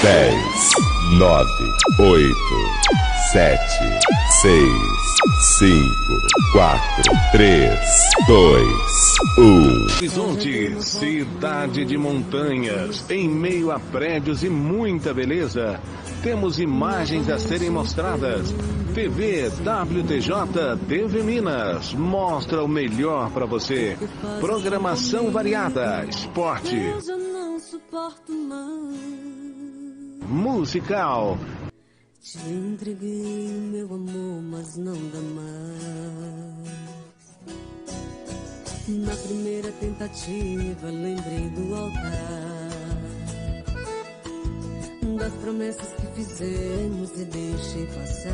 10, 9, 8, 7, 6, 5, 4, 3, 2, 1. Horizonte, cidade de montanhas, em meio a prédios e muita beleza. Temos imagens a serem mostradas. TV WTJ TV Minas mostra o melhor para você. Programação variada, esporte, musical. Te entreguei meu amor, mas não dá mais. Na primeira tentativa lembrei do altar, das promessas que fizemos e deixei passar.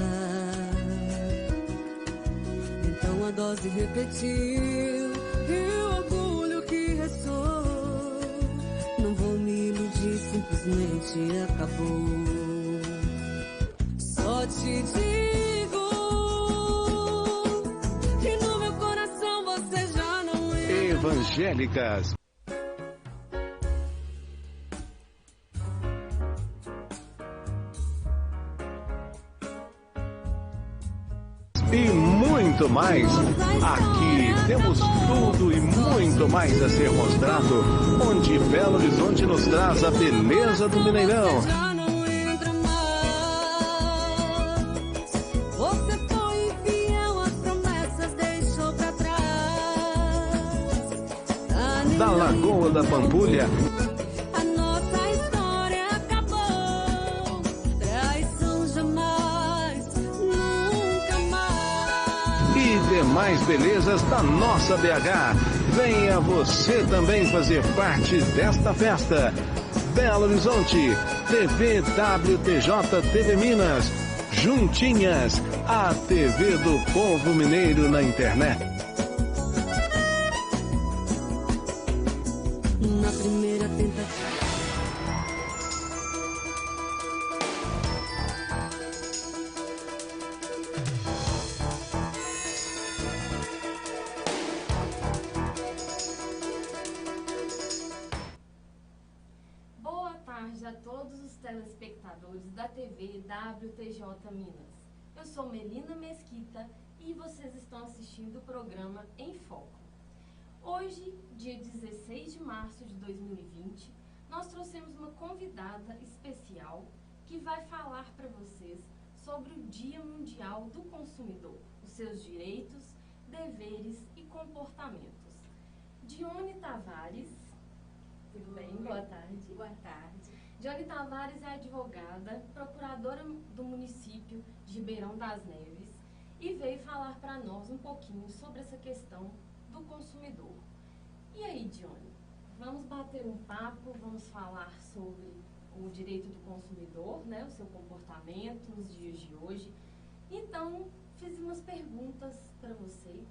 Então a dose repetiu e o orgulho que restou. Não vou me iludir, simplesmente acabou. Só te digo que no meu coração você já não é. Evangélicas. E muito mais. Aqui temos tudo e muito mais a ser mostrado, onde Belo Horizonte nos traz a beleza do Mineirão. Já não entra mais. Você foi infiel, as promessas deixou pra trás. Da Lagoa da Pampulha A nossa história acabou. Traição jamais, nunca mais. e demais belezas da nossa BH. Venha você também fazer parte desta festa. Belo Horizonte, TV WTJ TV Minas, juntinhas, a TV do povo mineiro na internet. Na primeira tentativa. Boa tarde a todos os telespectadores da TV WTJ Minas. Eu sou Melina Mesquita e vocês estão assistindo o programa Em Foco. Hoje, dia 16 de março de 2020, nós trouxemos uma convidada especial que vai falar para vocês sobre o Dia Mundial do Consumidor, os seus direitos, deveres e comportamentos. Dione Tavares. Tudo bem? Boa tarde. Boa tarde. Dione Tavares é advogada, procuradora do município de Ribeirão das Neves e veio falar para nós um pouquinho sobre essa questão do consumidor. E aí, Dione, vamos bater um papo, vamos falar sobre o direito do consumidor, né, o seu comportamento nos dias de hoje. Então, fiz umas perguntas para você.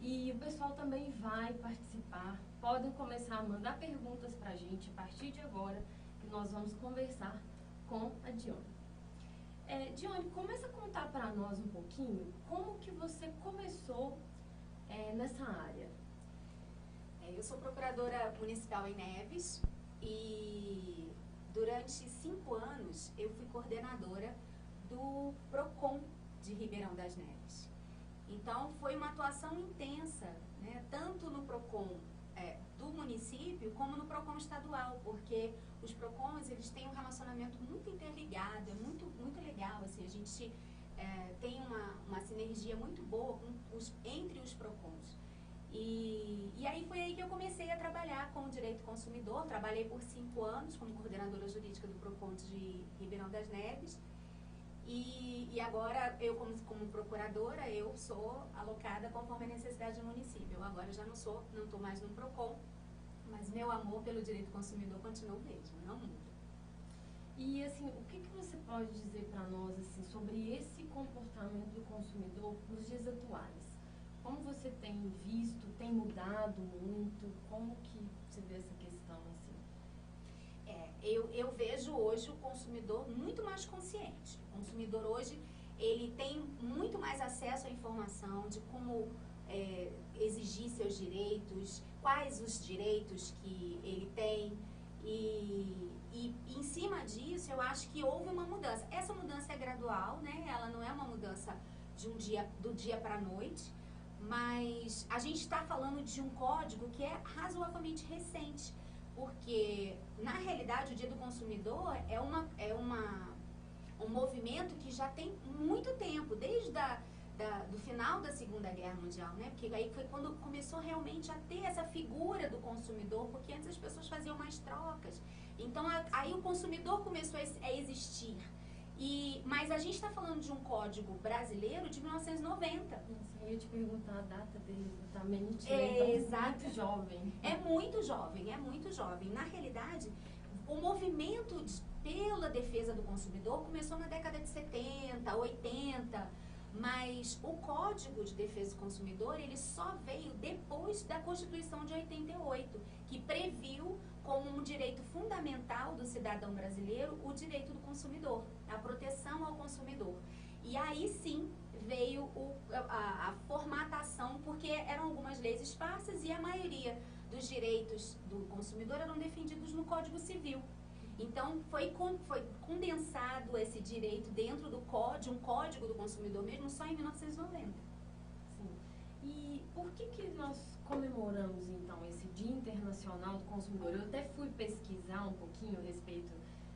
E o pessoal também vai participar. Podem começar a mandar perguntas para a gente a partir de agora, que nós vamos conversar com a Dione. Dione, começa a contar para nós um pouquinho como que você começou nessa área. Eu sou procuradora municipal em Neves e durante 5 anos eu fui coordenadora do PROCON de Ribeirão das Neves. Então, foi uma atuação intensa, né, tanto no PROCON do município, como no PROCON estadual, porque os PROCONs, eles têm um relacionamento muito interligado, é muito legal, assim, a gente tem uma sinergia muito boa entre os PROCONs. E aí foi aí que eu comecei a trabalhar com o direito do consumidor, trabalhei por 5 anos como coordenadora jurídica do PROCON de Ribeirão das Neves. E agora, eu como procuradora, eu sou alocada conforme a necessidade do município. Eu agora já não estou mais no PROCON, mas meu amor pelo direito do consumidor continua o mesmo, não muda. E assim, o que você pode dizer para nós assim, sobre esse comportamento do consumidor nos dias atuais? Como você tem visto, tem mudado muito? Como que você vê essa questão assim? Eu vejo hoje o consumidor muito mais consciente. O consumidor hoje, ele tem muito mais acesso à informação de como exigir seus direitos, quais os direitos que ele tem. E em cima disso, eu acho que houve uma mudança. Essa mudança é gradual, né? Ela não é uma mudança do dia para a noite, mas a gente está falando de um código que é razoavelmente recente, porque, na realidade, o Dia do Consumidor é um movimento que já tem muito tempo, desde do final da Segunda Guerra Mundial, né? Porque aí foi quando começou realmente a ter essa figura do consumidor, porque antes as pessoas faziam mais trocas. Então, aí o consumidor começou a existir. Mas a gente está falando de um código brasileiro de 1990. Eu ia te perguntar a data dele exatamente. Exato. Muito jovem. É muito jovem, é muito jovem. Na realidade, o movimento pela defesa do consumidor começou na década de 70, 80, mas o Código de Defesa do Consumidor, ele só veio depois da Constituição de 88, que previu como um direito fundamental do cidadão brasileiro o direito do consumidor, a proteção ao consumidor. E aí sim veio a formatação, porque eram algumas leis esparsas e a maioria dos direitos do consumidor eram defendidos no Código Civil. Então, foi condensado esse direito dentro do código, um código do consumidor mesmo, só em 1990. Sim. E por que nós comemoramos, então, esse Dia Internacional do Consumidor? Eu até fui pesquisar um pouquinho a respeito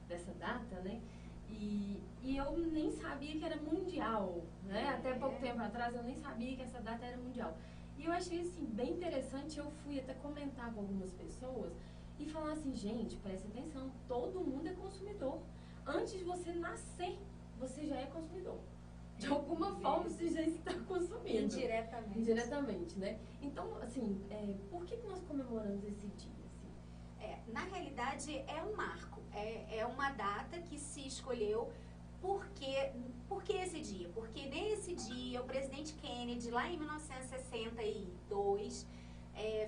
dessa data, né? E eu nem sabia que era mundial, né? Até pouco tempo atrás eu nem sabia que essa data era mundial. E eu achei, assim, bem interessante. Eu fui até comentar com algumas pessoas e falar assim, gente, preste atenção, todo mundo é consumidor. Antes de você nascer, você já é consumidor. De alguma forma você já está consumindo. Indiretamente. Indiretamente, né? Então, assim, por que nós comemoramos esse dia? Assim? Na realidade, é um marco. É uma data que se escolheu. Por que esse dia? Porque nesse dia, o presidente Kennedy, lá em 1962...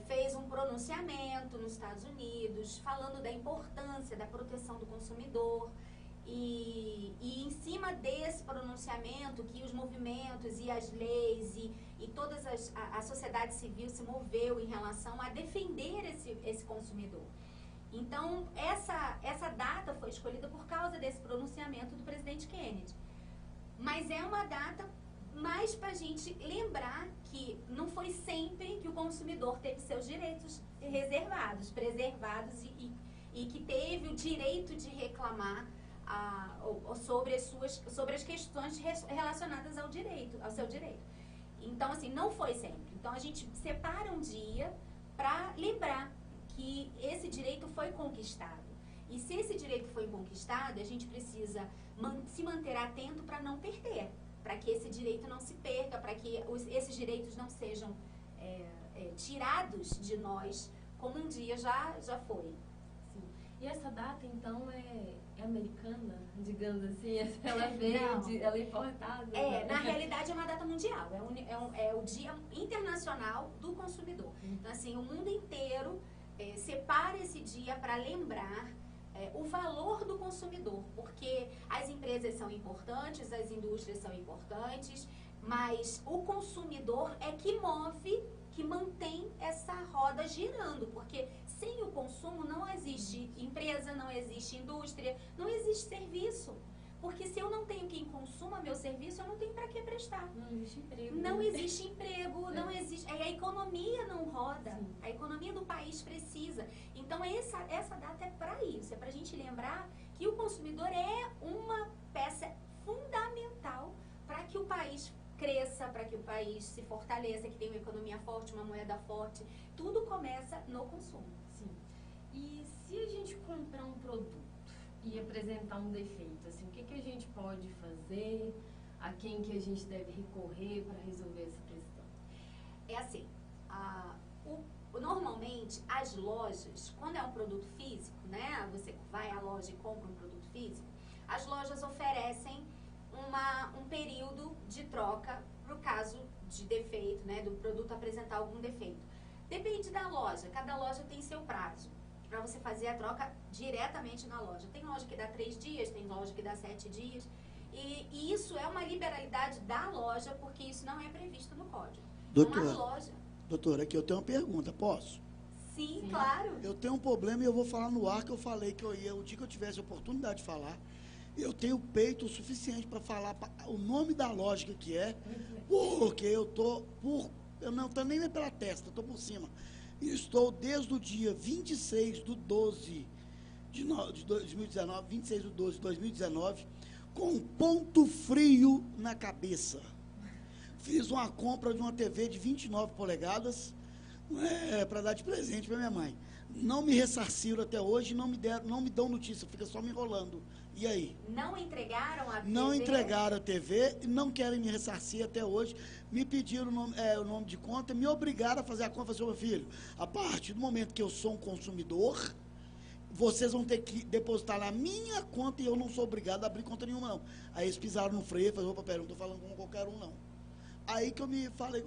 fez um pronunciamento nos Estados Unidos falando da importância da proteção do consumidor e em cima desse pronunciamento que os movimentos e as leis e toda a sociedade civil se moveu em relação a defender esse consumidor. Então, essa data foi escolhida por causa desse pronunciamento do presidente Kennedy. Mas é uma data mais para a gente lembrar que não foi sempre que o consumidor teve seus direitos reservados, preservados e que teve o direito de reclamar sobre as questões relacionadas ao seu direito. Então, assim, não foi sempre. Então, a gente separa um dia para lembrar que esse direito foi conquistado. E se esse direito foi conquistado, a gente precisa se manter atento para não perder, para que esse direito não se perca, para que esses direitos não sejam tirados de nós, como um dia já foi. Sim. E essa data, então, é americana, digamos assim? Ela veio, ela é importada? Na realidade, é uma data mundial. É o Dia Internacional do Consumidor. Então, assim, o mundo inteiro separa esse dia para lembrar o valor do consumidor, porque as empresas são importantes, as indústrias são importantes, mas o consumidor é que move, que mantém essa roda girando, porque sem o consumo não existe empresa, não existe indústria, não existe serviço. Porque se eu não tenho quem consuma meu serviço, eu não tenho para que prestar. Não existe emprego. Não existe emprego, não existe. A economia não roda. Sim. A economia do país precisa. Então, essa data é para isso. É para a gente lembrar que o consumidor é uma peça fundamental para que o país cresça, para que o país se fortaleça, que tenha uma economia forte, uma moeda forte. Tudo começa no consumo. Sim. E se a gente comprar um produto e apresentar um defeito, assim, o que a gente pode fazer, a quem que a gente deve recorrer para resolver essa questão? É assim, normalmente as lojas, quando é um produto físico, né, você vai à loja e compra um produto físico, as lojas oferecem um período de troca para o caso de defeito, né, do produto apresentar algum defeito. Depende da loja, cada loja tem seu prazo para você fazer a troca diretamente na loja. Tem loja que dá 3 dias, tem loja que dá 7 dias. E isso é uma liberalidade da loja, porque isso não é previsto no código. Doutora, aqui eu tenho uma pergunta, posso? Sim, claro. Eu tenho um problema e eu vou falar no ar que eu falei que eu ia, o dia que eu tivesse a oportunidade de falar, eu tenho peito o suficiente para falar o nome da lógica que é, porque eu não estou nem pela testa, estou por cima. E estou desde o dia 26 de 12 de 2019, 26 de 12 de 2019, com um ponto frio na cabeça. Fiz uma compra de uma TV de 29 polegadas para dar de presente para minha mãe. Não me ressarciram até hoje, não me dão notícia, fica só me enrolando. E aí? Não entregaram a TV? Não entregaram a TV, não querem me ressarcir até hoje. Me pediram o nome de conta, me obrigaram a fazer a conta. Meu filho, a partir do momento que eu sou um consumidor, vocês vão ter que depositar na minha conta e eu não sou obrigado a abrir conta nenhuma, não. Aí eles pisaram no freio e falaram, opa, pera, não estou falando com qualquer um, não. Aí que eu falei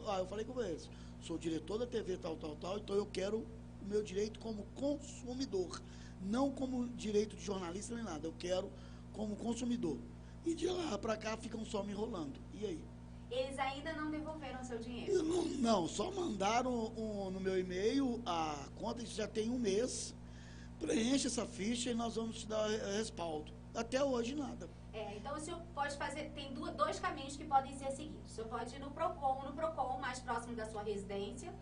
com eles, sou diretor da TV tal, então eu quero o meu direito como consumidor, não como direito de jornalista nem nada, eu quero como consumidor. E de lá para cá ficam só me enrolando. E aí? Eles ainda não devolveram seu dinheiro? Não, só mandaram no meu e-mail a conta, isso já tem um mês, preenche essa ficha e nós vamos te dar respaldo. Até hoje nada. Então o senhor pode fazer, tem dois caminhos que podem ser seguidos. O senhor pode ir no PROCON mais próximo da sua residência,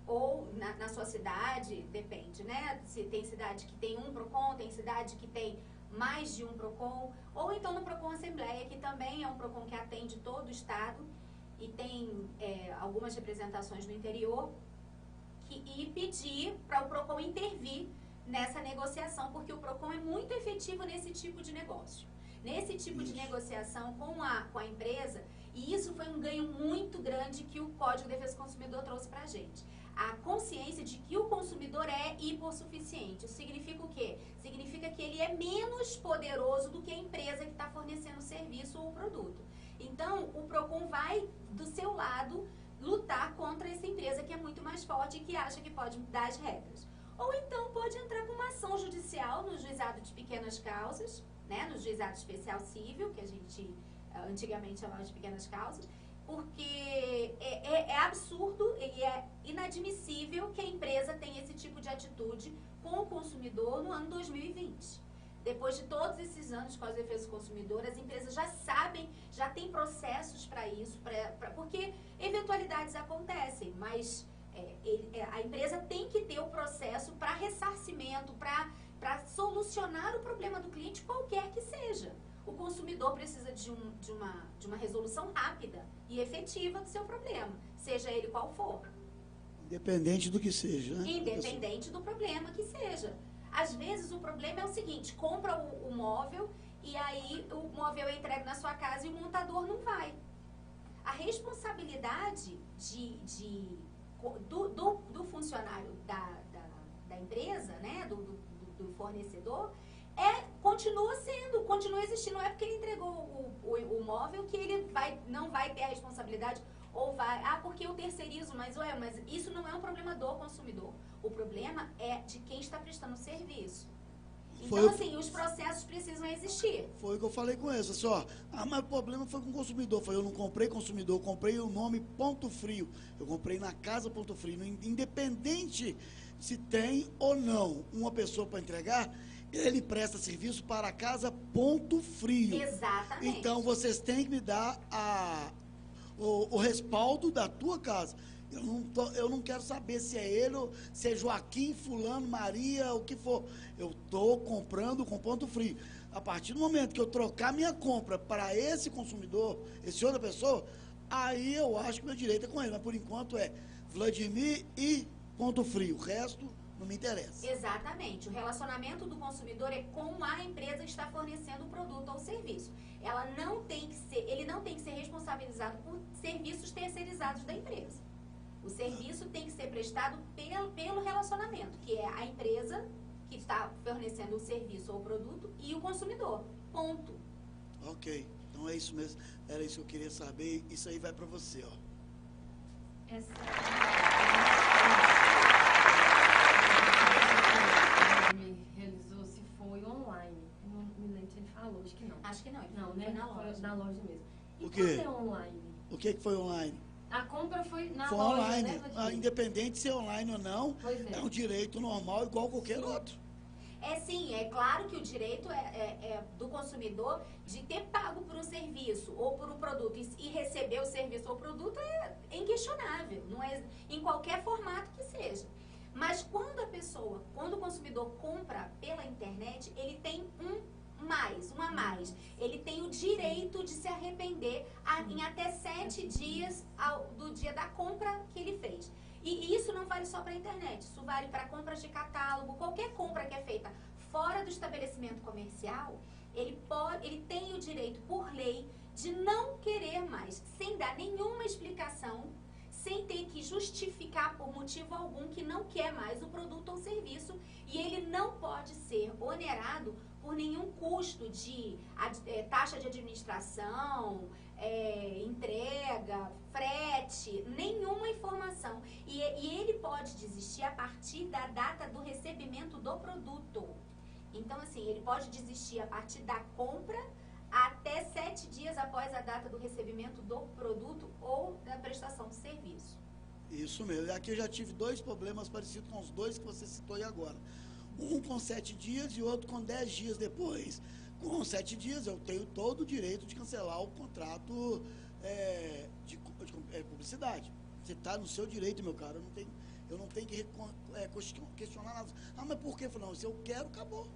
ou na sua cidade, depende, né? Se tem cidade que tem um PROCON, tem cidade que tem mais de um PROCON, ou então no PROCON Assembleia, que também é um PROCON que atende todo o estado e tem algumas representações no interior, e pedir para o PROCON intervir nessa negociação, porque o PROCON é muito efetivo nesse tipo de negócio. Nesse tipo de negociação com a empresa, e isso foi um ganho muito grande que o Código de Defesa do Consumidor trouxe para a gente. A consciência de que o consumidor é hipossuficiente. Isso significa o quê? Significa que ele é menos poderoso do que a empresa que está fornecendo o serviço ou o produto. Então, o PROCON vai, do seu lado, lutar contra essa empresa que é muito mais forte e que acha que pode dar as regras. Ou então pode entrar com uma ação judicial no juizado de pequenas causas, né, no juizado especial civil, que a gente antigamente chamava de pequenas causas, porque é absurdo e é inadmissível que a empresa tenha esse tipo de atitude com o consumidor no ano 2020. Depois de todos esses anos com a defesa do consumidor, as empresas já sabem, já têm processos para isso, porque eventualidades acontecem, mas a empresa tem que ter o processo para ressarcimento, para solucionar o problema do cliente, qualquer que seja. O consumidor precisa de uma resolução rápida e efetiva do seu problema, seja ele qual for. Independente do que seja, né? Independente do problema que seja. Às vezes o problema é o seguinte, compra o móvel e aí o móvel é entregue na sua casa e o montador não vai. A responsabilidade do funcionário da empresa, né, do fornecedor, continua existindo. Não é porque ele entregou o móvel que ele não vai ter a responsabilidade, ou vai, porque eu terceirizo, mas isso não é um problema do consumidor. O problema é de quem está prestando o serviço. Então, assim, os processos precisam existir. Foi o que eu falei com eles, assim, mas o problema foi com o consumidor. Eu não comprei consumidor, eu comprei o nome Ponto Frio. Eu comprei na casa Ponto Frio. Independente se tem ou não uma pessoa para entregar, ele presta serviço para a casa Ponto Frio. Exatamente. Então, vocês têm que me dar o respaldo da tua casa. Eu não quero saber se é ele, se é Joaquim, fulano, Maria, o que for. Eu estou comprando com Ponto Frio. A partir do momento que eu trocar minha compra para esse consumidor, esse outra pessoa, aí eu acho que meu direito é com ele. Mas por enquanto é Vladimir e Ponto Frio. O resto não me interessa. Exatamente. O relacionamento do consumidor é com a empresa que está fornecendo o produto ou serviço. Ele não tem que ser responsabilizado por serviços terceirizados da empresa. O serviço tem que ser prestado pelo relacionamento, que é a empresa que está fornecendo o serviço ou o produto e o consumidor. Ponto. Ok. Então é isso mesmo. Era isso que eu queria saber. Isso aí vai para você, ó. Essa realizou se foi online. Eu não me lembro se ele falou, acho que não. Acho que não. Não, né? Foi na loja. Na loja mesmo. E O quê? quando é online? O que foi online? A compra foi na Foi loja, online. né, Vladimir? Independente de ser online ou não, Pois é. é um direito normal, igual qualquer outro. Sim, é claro que o direito é do consumidor de ter pago por um serviço ou por um produto e receber o serviço ou produto é inquestionável, não é em qualquer formato que seja. Mas quando o consumidor compra pela internet, ele tem uma a mais. Ele tem o direito de se arrepender em até 7 dias do dia da compra que ele fez. E isso não vale só para a internet, isso vale para compras de catálogo, qualquer compra que é feita fora do estabelecimento comercial, ele tem o direito, por lei, de não querer mais, sem dar nenhuma explicação, sem ter que justificar por motivo algum que não quer mais o produto ou serviço, e ele não pode ser onerado por nenhum custo de taxa de administração, entrega, frete, nenhuma informação. E ele pode desistir a partir da data do recebimento do produto. Então, assim, ele pode desistir a partir da compra até 7 dias após a data do recebimento do produto ou da prestação de serviço. Isso mesmo. E aqui eu já tive 2 problemas parecidos com os 2 que você citou aí agora. Um com 7 dias e outro com 10 dias depois. Com 7 dias eu tenho todo o direito de cancelar o contrato de publicidade. Você está no seu direito, meu cara. Eu não tenho que questionar nada. Ah, mas por quê? Eu falei, não, se eu quero, acabou.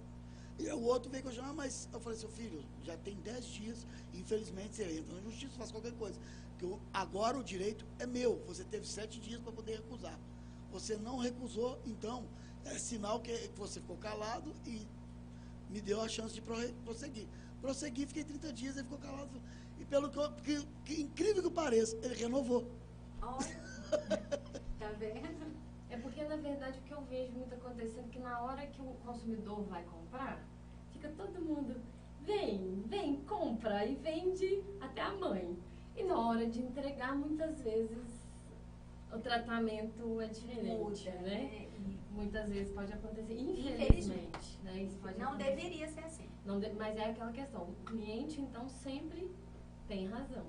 E o outro veio questionar, mas eu falei, seu filho, já tem 10 dias, infelizmente você entra na justiça, faz qualquer coisa. Porque agora o direito é meu, você teve 7 dias para poder recusar. Você não recusou, então é sinal que você ficou calado e me deu a chance de prosseguir. Prossegui, fiquei 30 dias, ele ficou calado. E pelo que incrível que pareça, ele renovou. Olha, tá vendo? É porque, na verdade, o que eu vejo muito acontecendo é que na hora que o consumidor vai comprar, fica todo mundo, vem, compra, e vende até a mãe. E na hora de entregar, muitas vezes, o tratamento é diferente, Muda, né? E Muitas vezes pode acontecer, infelizmente, né? Isso pode não acontecer. deveria ser assim. Mas é aquela questão, o cliente, então, sempre tem razão.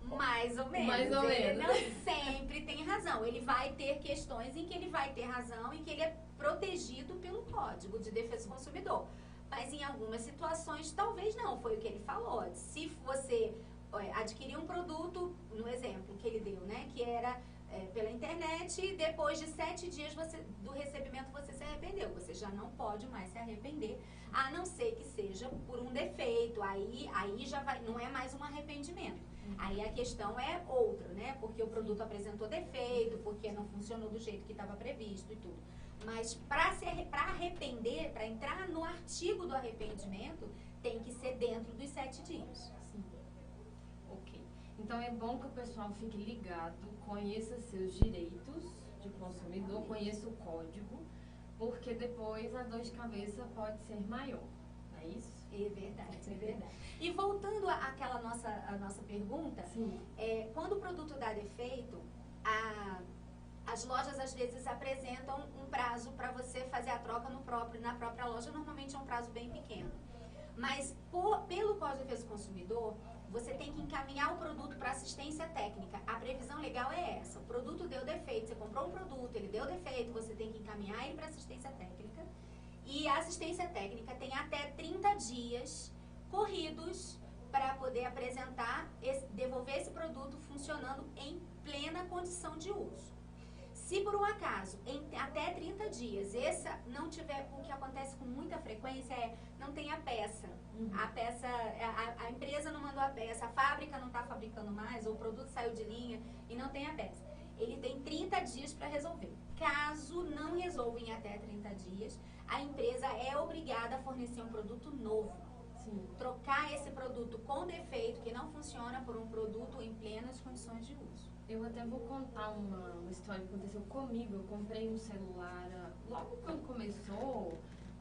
Mais ou menos. Mais ou Ele menos. não sempre tem razão. Ele vai ter questões em que ele vai ter razão e que ele é protegido pelo Código de Defesa do Consumidor. Mas em algumas situações, talvez não. Foi o que ele falou. Se você adquirir um produto, no exemplo que ele deu, né? Que era pela internet, e depois de 7 dias do recebimento você se arrependeu. Você já não pode mais se arrepender, a não ser que seja por um defeito. Aí já não é mais um arrependimento. Aí a questão é outra, né? Porque o produto apresentou defeito, porque não funcionou do jeito que estava previsto e tudo. Mas para arrepender, para entrar no artigo do arrependimento, tem que ser dentro dos 7 dias. Sim. Ok. Então é bom que o pessoal fique ligado, conheça seus direitos de consumidor, conheça o código, porque depois a dor de cabeça pode ser maior. Não é isso? É verdade, é verdade. E voltando àquela nossa pergunta, quando o produto dá defeito, as lojas às vezes apresentam um prazo para você fazer a troca na própria loja, normalmente é um prazo bem pequeno. Mas pelo Código de Defesa do Consumidor, você tem que encaminhar o produto para assistência técnica. A previsão legal é essa. O produto deu defeito, você comprou um produto, ele deu defeito, você tem que encaminhar ele para assistência técnica. E a assistência técnica tem até 30 dias corridos para poder apresentar, devolver esse produto funcionando em plena condição de uso. Se por um acaso, até 30 dias, não tiver, o que acontece com muita frequência não tem a peça. A peça, a empresa não mandou a peça, a fábrica não está fabricando mais, ou o produto saiu de linha e não tem a peça. Ele tem 30 dias para resolver. Caso não resolva em até 30 dias, a empresa é obrigada a fornecer um produto novo. Sim. Trocar esse produto com defeito, que não funciona, por um produto em plenas condições de uso. Eu até vou contar uma história que aconteceu comigo. Eu comprei um celular, logo quando começou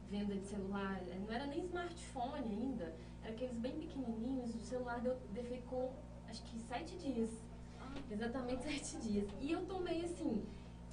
venda de celular, não era nem smartphone ainda, era aqueles bem pequenininhos, o celular deu defeito com, acho que 7 dias. Exatamente 7 dias. E eu tomei, assim,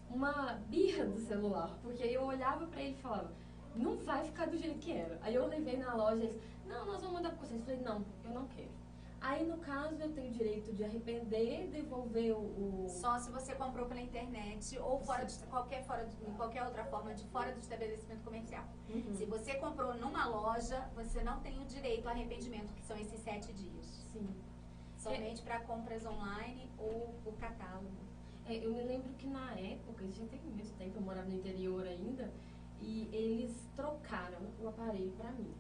uma birra do celular, porque eu olhava pra ele e falava, não vai ficar do jeito que era. Aí eu levei na loja e eles, não, nós vamos mandar pra vocês. Eu falei, não, eu não quero. Aí, no caso, eu tenho o direito de arrepender, devolver o... Só se você comprou pela internet ou em qualquer outra forma de fora do estabelecimento comercial. Uhum. Se você comprou numa loja, você não tem o direito ao arrependimento, que são esses 7 dias. Sim. Somente para compras online ou por catálogo. Eu me lembro que na época, isso já tem muito tempo, eu morava no interior ainda, e eles trocaram o aparelho para mim.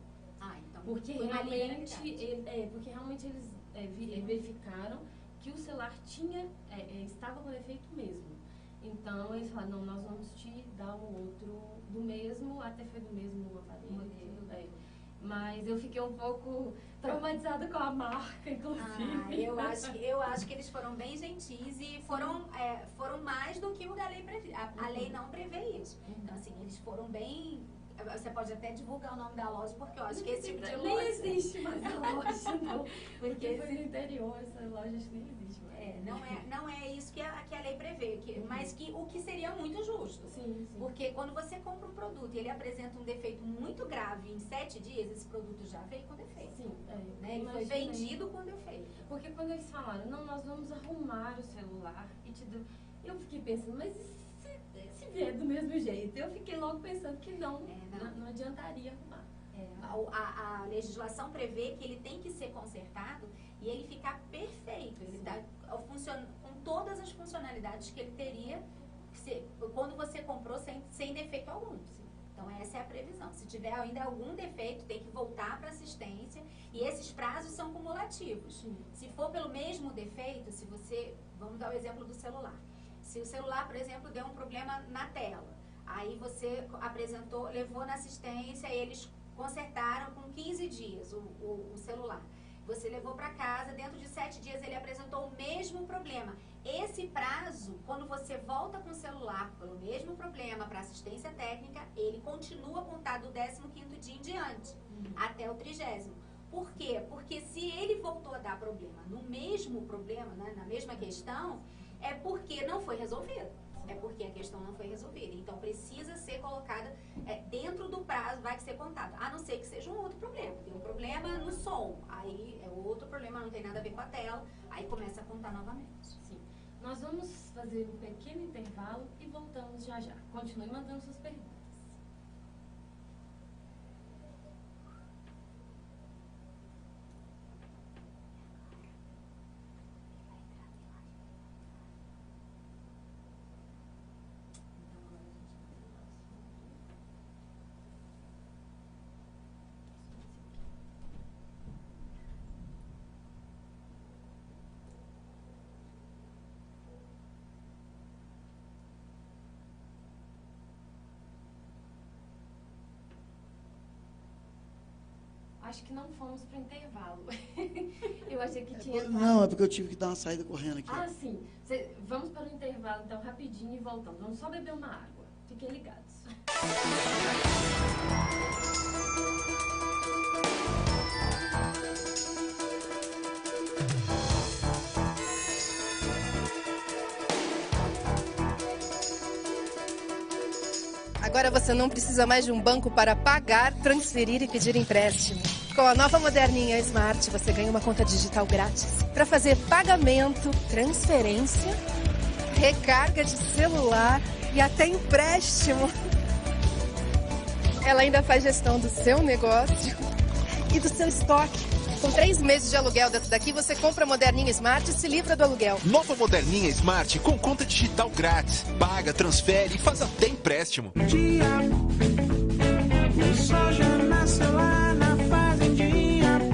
Então Porque realmente eles verificaram que o celular estava com defeito mesmo. Então eles falaram, não, nós vamos te dar um outro do mesmo, até foi do mesmo aparelho. Mas eu fiquei um pouco traumatizada com a marca, inclusive. Eu acho que eles foram bem gentis e foram mais do que a lei prevê. A lei não prevê isso. Então, assim, eles foram bem... Você pode até divulgar o nome da loja, porque eu acho que esse tipo de loja... Nem existe mais a loja, não. Porque foi no interior, essa loja acho que nem existe mais. Não é isso que a lei prevê, mas o que seria muito justo. Sim. Porque quando você compra um produto e ele apresenta um defeito muito grave em 7 dias, esse produto já veio com defeito. Sim, né? Ele foi vendido com defeito. Porque quando eles falaram, não, nós vamos arrumar o celular e te dou... Eu fiquei pensando, mas se vier do mesmo jeito? Eu fiquei logo pensando que não adiantaria arrumar. A legislação prevê que ele tem que ser consertado e ele ficar perfeito. Ele está com todas as funcionalidades que ele teria quando você comprou sem defeito algum. Então essa é a previsão. Se tiver ainda algum defeito, tem que voltar para assistência e esses prazos são cumulativos. Se for pelo mesmo defeito, vamos dar o exemplo do celular. Se o celular, por exemplo, deu um problema na tela, aí você levou na assistência e eles consertaram com 15 dias o celular. Você levou para casa, dentro de 7 dias ele apresentou o mesmo problema. Esse prazo, quando você volta com o celular pelo mesmo problema para assistência técnica, ele continua contado do 15º dia em diante, até o 30º. Por quê? Porque se ele voltou a dar problema no mesmo problema, né, na mesma questão, é porque não foi resolvido. É porque a questão não foi resolvida. Então, precisa ser colocada dentro do prazo, vai ser contado. A não ser que seja um outro problema. Tem um problema no som, aí é outro problema, não tem nada a ver com a tela, aí começa a contar novamente. Sim. Nós vamos fazer um pequeno intervalo e voltamos já já. Continue mandando suas perguntas. Acho que não fomos para o intervalo. Eu achei que tinha... Não, é porque eu tive que dar uma saída correndo aqui. Ah, sim. Vamos para o intervalo, então, rapidinho e voltamos. Vamos só beber uma água. Fiquem ligados. Agora você não precisa mais de um banco para pagar, transferir e pedir empréstimo. Com a nova moderninha Smart, você ganha uma conta digital grátis para fazer pagamento, transferência, recarga de celular e até empréstimo. Ela ainda faz gestão do seu negócio e do seu estoque. Com 3 meses de aluguel dessa daqui, você compra a moderninha Smart e se livra do aluguel. Nova moderninha Smart com conta digital grátis. Paga, transfere e faz até empréstimo.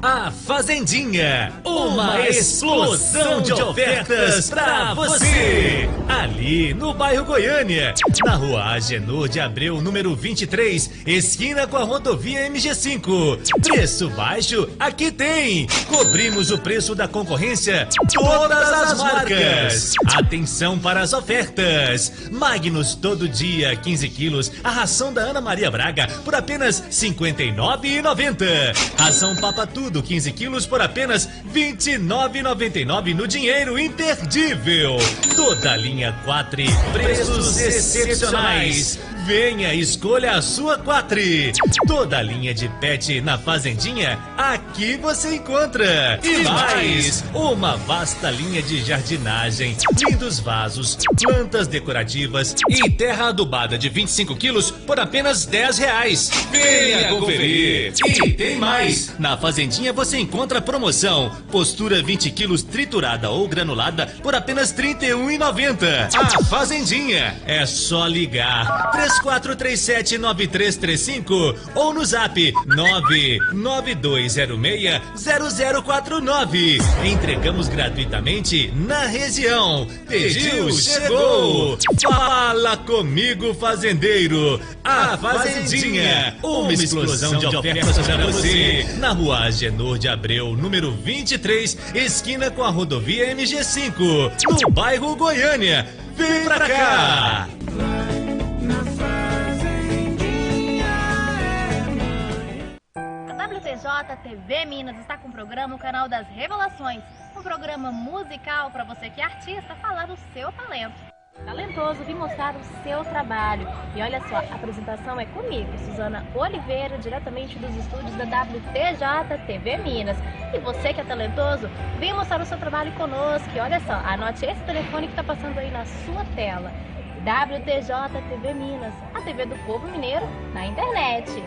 A Fazendinha, uma explosão de ofertas pra você. Ali no bairro Goiânia, na rua Agenor de Abreu, número 23, esquina com a rodovia MG5. Preço baixo, aqui tem. Cobrimos o preço da concorrência, todas as marcas. Atenção para as ofertas. Magnus todo dia, 15 quilos, a ração da Ana Maria Braga por apenas R$ 59,90. Ração Papa Tudo, 15 quilos. quilos por apenas R$ 29,99 no dinheiro imperdível. Toda a linha Quatri, preços excepcionais. Venha, escolha a sua Quatri. Toda a linha de pet na Fazendinha, aqui você encontra. E mais, uma vasta linha de jardinagem, lindos vasos, plantas decorativas e terra adubada de 25 quilos por apenas R$10. Venha conferir. E tem mais. Na Fazendinha você encontra promoção. Postura 20 quilos triturada ou granulada por apenas R$ 31,90. A Fazendinha. É só ligar. 3437-9335 ou no zap 99206-0049. Entregamos gratuitamente na região. Pediu, chegou. Fala comigo, fazendeiro. A Fazendinha, uma explosão de ofertas para você. Na rua Agenor de Abreu, número 23, esquina com a rodovia MG5, no bairro Goiânia. Vem pra cá! A WTJ TV Minas está com o programa O Canal das Revelações, um programa musical para você que é artista falar do seu talento. Talentoso, vim mostrar o seu trabalho. E olha só, a apresentação é comigo, Suzana Oliveira, diretamente dos estúdios da WTJ TV Minas. E você que é talentoso, vem mostrar o seu trabalho conosco. E olha só, anote esse telefone que está passando aí na sua tela. WTJ TV Minas, a TV do povo mineiro na internet.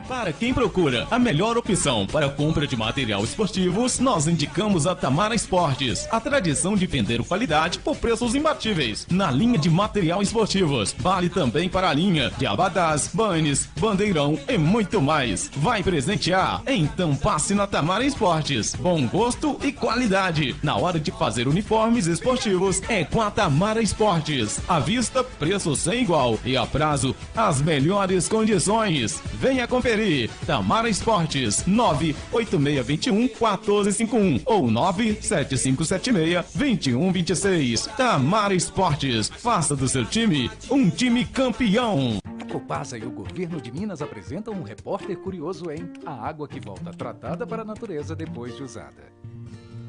Para quem procura a melhor opção para a compra de material esportivos, nós indicamos a Tamara Esportes, a tradição de vender qualidade por preços imbatíveis. Na linha de material esportivos, vale também para a linha de abadás, banhes, bandeirão e muito mais. Vai presentear? Então passe na Tamara Esportes. Bom gosto e qualidade. Na hora de fazer uniformes esportivos, é com a Tamara Esportes. À vista, preço sem igual e a prazo, as melhores condições. Venha conferir. Tamara Esportes, 98621-1451 ou 97576-2126. Tamara Esportes, faça do seu time um time campeão. A Copasa e o governo de Minas apresentam um repórter curioso em A Água que Volta Tratada para a Natureza Depois de Usada.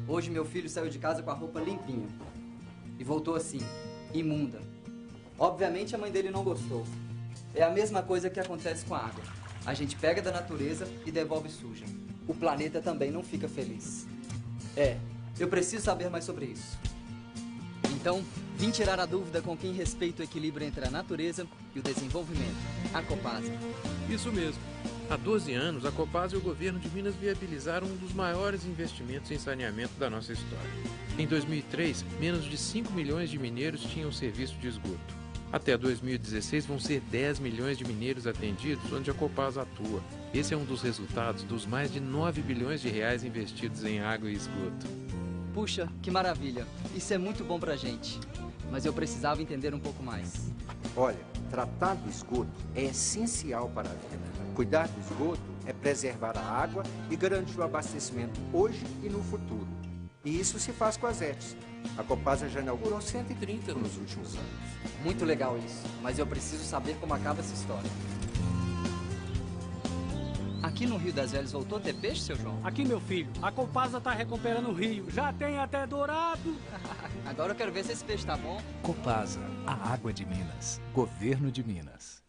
Hoje meu filho saiu de casa com a roupa limpinha e voltou assim, imunda. Obviamente a mãe dele não gostou. É a mesma coisa que acontece com a água. A gente pega da natureza e devolve suja. O planeta também não fica feliz. Eu preciso saber mais sobre isso. Então, vim tirar a dúvida com quem respeita o equilíbrio entre a natureza e o desenvolvimento. A Copasa. Isso mesmo. Há 12 anos, a Copasa e o governo de Minas viabilizaram um dos maiores investimentos em saneamento da nossa história. Em 2003, menos de 5 milhões de mineiros tinham serviço de esgoto. Até 2016 vão ser 10 milhões de mineiros atendidos onde a Copasa atua. Esse é um dos resultados dos mais de 9 bilhões de reais investidos em água e esgoto. Puxa, que maravilha. Isso é muito bom pra gente. Mas eu precisava entender um pouco mais. Olha, tratar do esgoto é essencial para a vida. Cuidar do esgoto é preservar a água e garantir o abastecimento hoje e no futuro. E isso se faz com as ETs. A Copasa já inaugurou 130 nos últimos anos. Muito legal isso, mas eu preciso saber como acaba essa história. Aqui no Rio das Velhas voltou a ter peixe, seu João? Aqui, meu filho, a Copasa tá recuperando o rio. Já tem até dourado. Agora eu quero ver se esse peixe tá bom. Copasa, a água de Minas. Governo de Minas.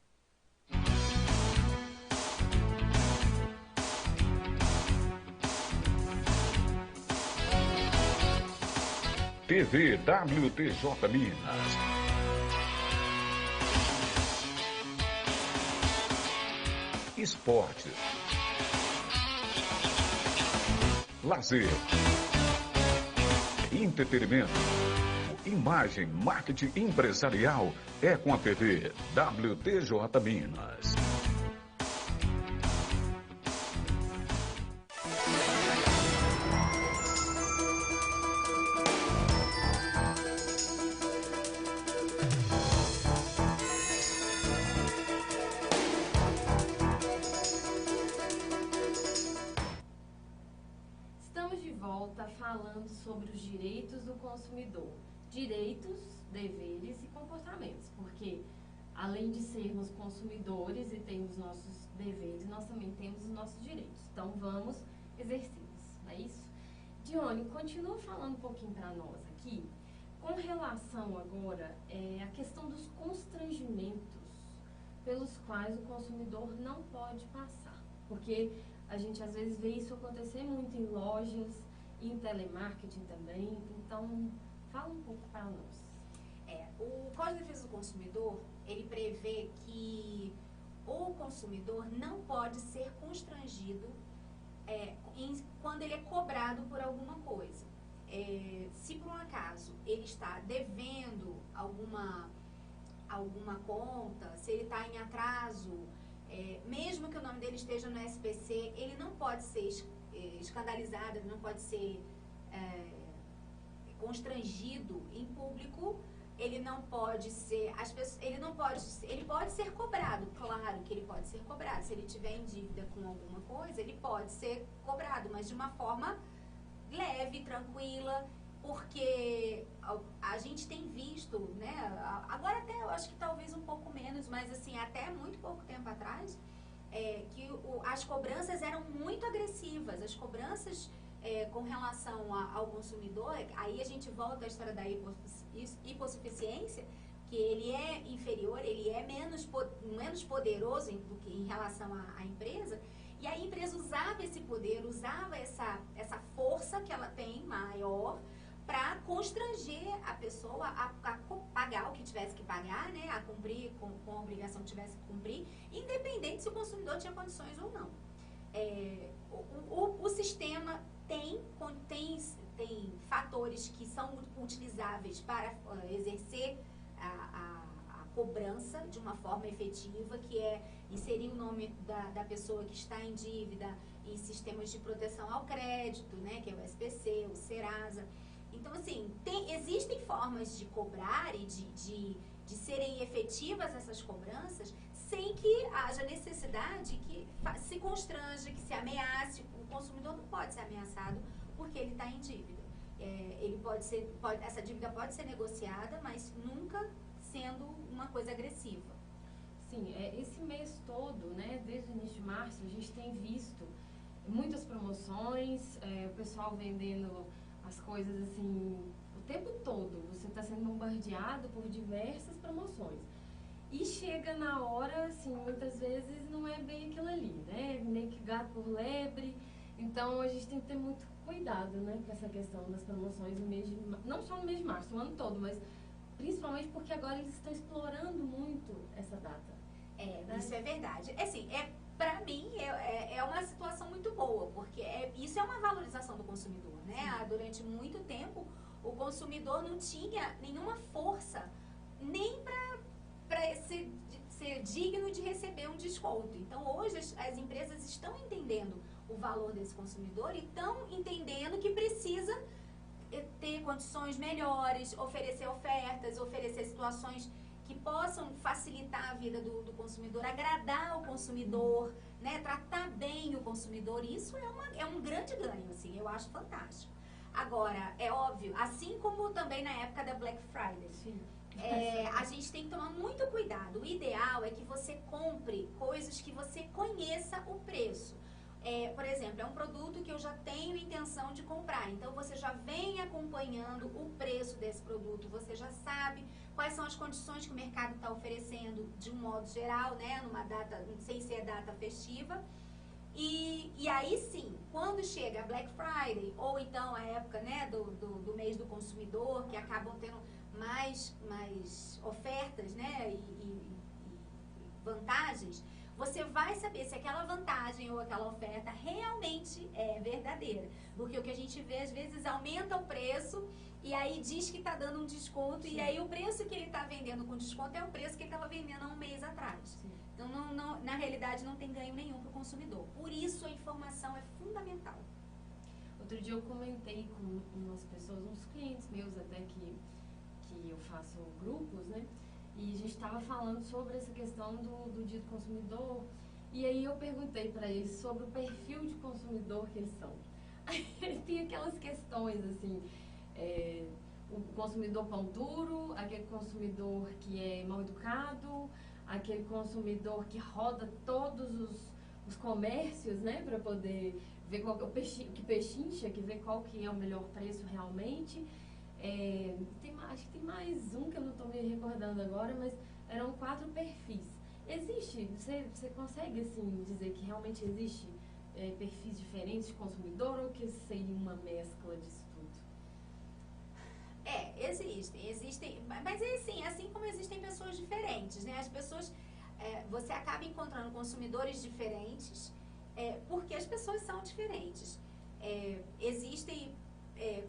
TV WTJ Minas. Esporte. Lazer. Entretenimento. Imagem, marketing empresarial é com a TV WTJ Minas. Falando sobre os direitos do consumidor, direitos, deveres e comportamentos, porque além de sermos consumidores e termos nossos deveres, nós também temos os nossos direitos. Então vamos exercê-los, a isso. Dione, continua falando um pouquinho para nós aqui, com relação agora à questão dos constrangimentos pelos quais o consumidor não pode passar. Porque a gente às vezes vê isso acontecer muito em lojas, em telemarketing também. Então, fala um pouco para nós. O Código de Defesa do Consumidor, ele prevê que o consumidor não pode ser constrangido quando ele é cobrado por alguma coisa. Se por um acaso ele está devendo alguma conta, se ele está em atraso, mesmo que o nome dele esteja no SPC, ele não pode ser escandalizado, ele não pode ser constrangido em público. Ele não pode ser, ele pode ser cobrado, claro que ele pode ser cobrado. Se ele tiver em dívida com alguma coisa, ele pode ser cobrado, mas de uma forma leve, tranquila, porque a gente tem visto, né, agora até eu acho que talvez um pouco menos, mas assim, até muito pouco tempo atrás, que as cobranças eram muito agressivas, as cobranças com relação ao consumidor, aí a gente volta à história da hipossuficiência, que ele é inferior, ele é menos poderoso do que em relação à empresa, e a empresa usava esse poder, usava essa força que ela tem maior para constranger a pessoa a pagar o que tivesse que pagar, né, a cumprir com a obrigação que tivesse que cumprir, independente se o consumidor tinha condições ou não. O sistema tem fatores que são utilizáveis para exercer a cobrança de uma forma efetiva, que é inserir o nome da pessoa que está em dívida em sistemas de proteção ao crédito, né, que é o SPC, o Serasa. Então, assim, existem formas de cobrar e de serem efetivas essas cobranças sem que haja necessidade que se constranja, que se ameace. O consumidor não pode ser ameaçado porque ele está em dívida. Essa dívida pode ser negociada, mas nunca sendo uma coisa agressiva. Sim, esse mês todo, né, desde o início de março, a gente tem visto muitas promoções, o pessoal vendendo as coisas assim o tempo todo. Você está sendo bombardeado por diversas promoções. E chega na hora, assim, muitas vezes não é bem aquilo ali, né? Meio que gato por lebre. Então a gente tem que ter muito cuidado, né, com essa questão das promoções no mês de não só no mês de março, o ano todo, mas principalmente porque agora eles estão explorando muito essa data. Isso é verdade. Assim, pra mim é uma situação muito boa, porque isso é uma valorização do consumidor, né? Durante muito tempo o consumidor não tinha nenhuma força nem para ser digno de receber um desconto. Então hoje as empresas estão entendendo o valor desse consumidor e estão entendendo que precisa ter condições melhores, oferecer ofertas, oferecer situações que possam facilitar a vida do consumidor, agradar o consumidor, né, tratar bem o consumidor. Isso é um grande ganho, assim, eu acho fantástico. Agora, é óbvio, assim como também na época da Black Friday, a gente tem que tomar muito cuidado. O ideal é que você compre coisas que você conheça o preço. Por exemplo, é um produto que eu já tenho intenção de comprar, então você já vem acompanhando o preço desse produto, você já sabe quais são as condições que o mercado está oferecendo de um modo geral, né, numa data, sem ser data festiva. E aí sim, quando chega a Black Friday, ou então a época, né, do mês do consumidor, que acabam tendo mais ofertas, né, e vantagens, você vai saber se aquela vantagem ou aquela oferta realmente é verdadeira. Porque o que a gente vê, às vezes, aumenta o preço e aí diz que está dando um desconto. Sim. E aí o preço que ele está vendendo com desconto é o preço que ele estava vendendo há um mês atrás. Sim. Então, na realidade, não tem ganho nenhum para o consumidor. Por isso, a informação é fundamental. Outro dia eu comentei com umas pessoas, uns clientes meus até que eu faço grupos, né? E a gente estava falando sobre essa questão do dia do consumidor. E aí eu perguntei para eles sobre o perfil de consumidor que eles são. Tem aquelas questões assim, o consumidor pão duro, aquele consumidor que é mal educado, aquele consumidor que roda todos os comércios, né, para poder ver qual que é o que pechincha, que ver qual que é o melhor preço realmente. Acho que tem mais um que eu não estou me recordando agora, mas eram 4 perfis. Existe, você consegue assim dizer que realmente existe perfis diferentes de consumidor ou que seria uma mescla disso tudo? Existem, mas assim como existem pessoas diferentes, né? As pessoas, você acaba encontrando consumidores diferentes, porque as pessoas são diferentes. Existem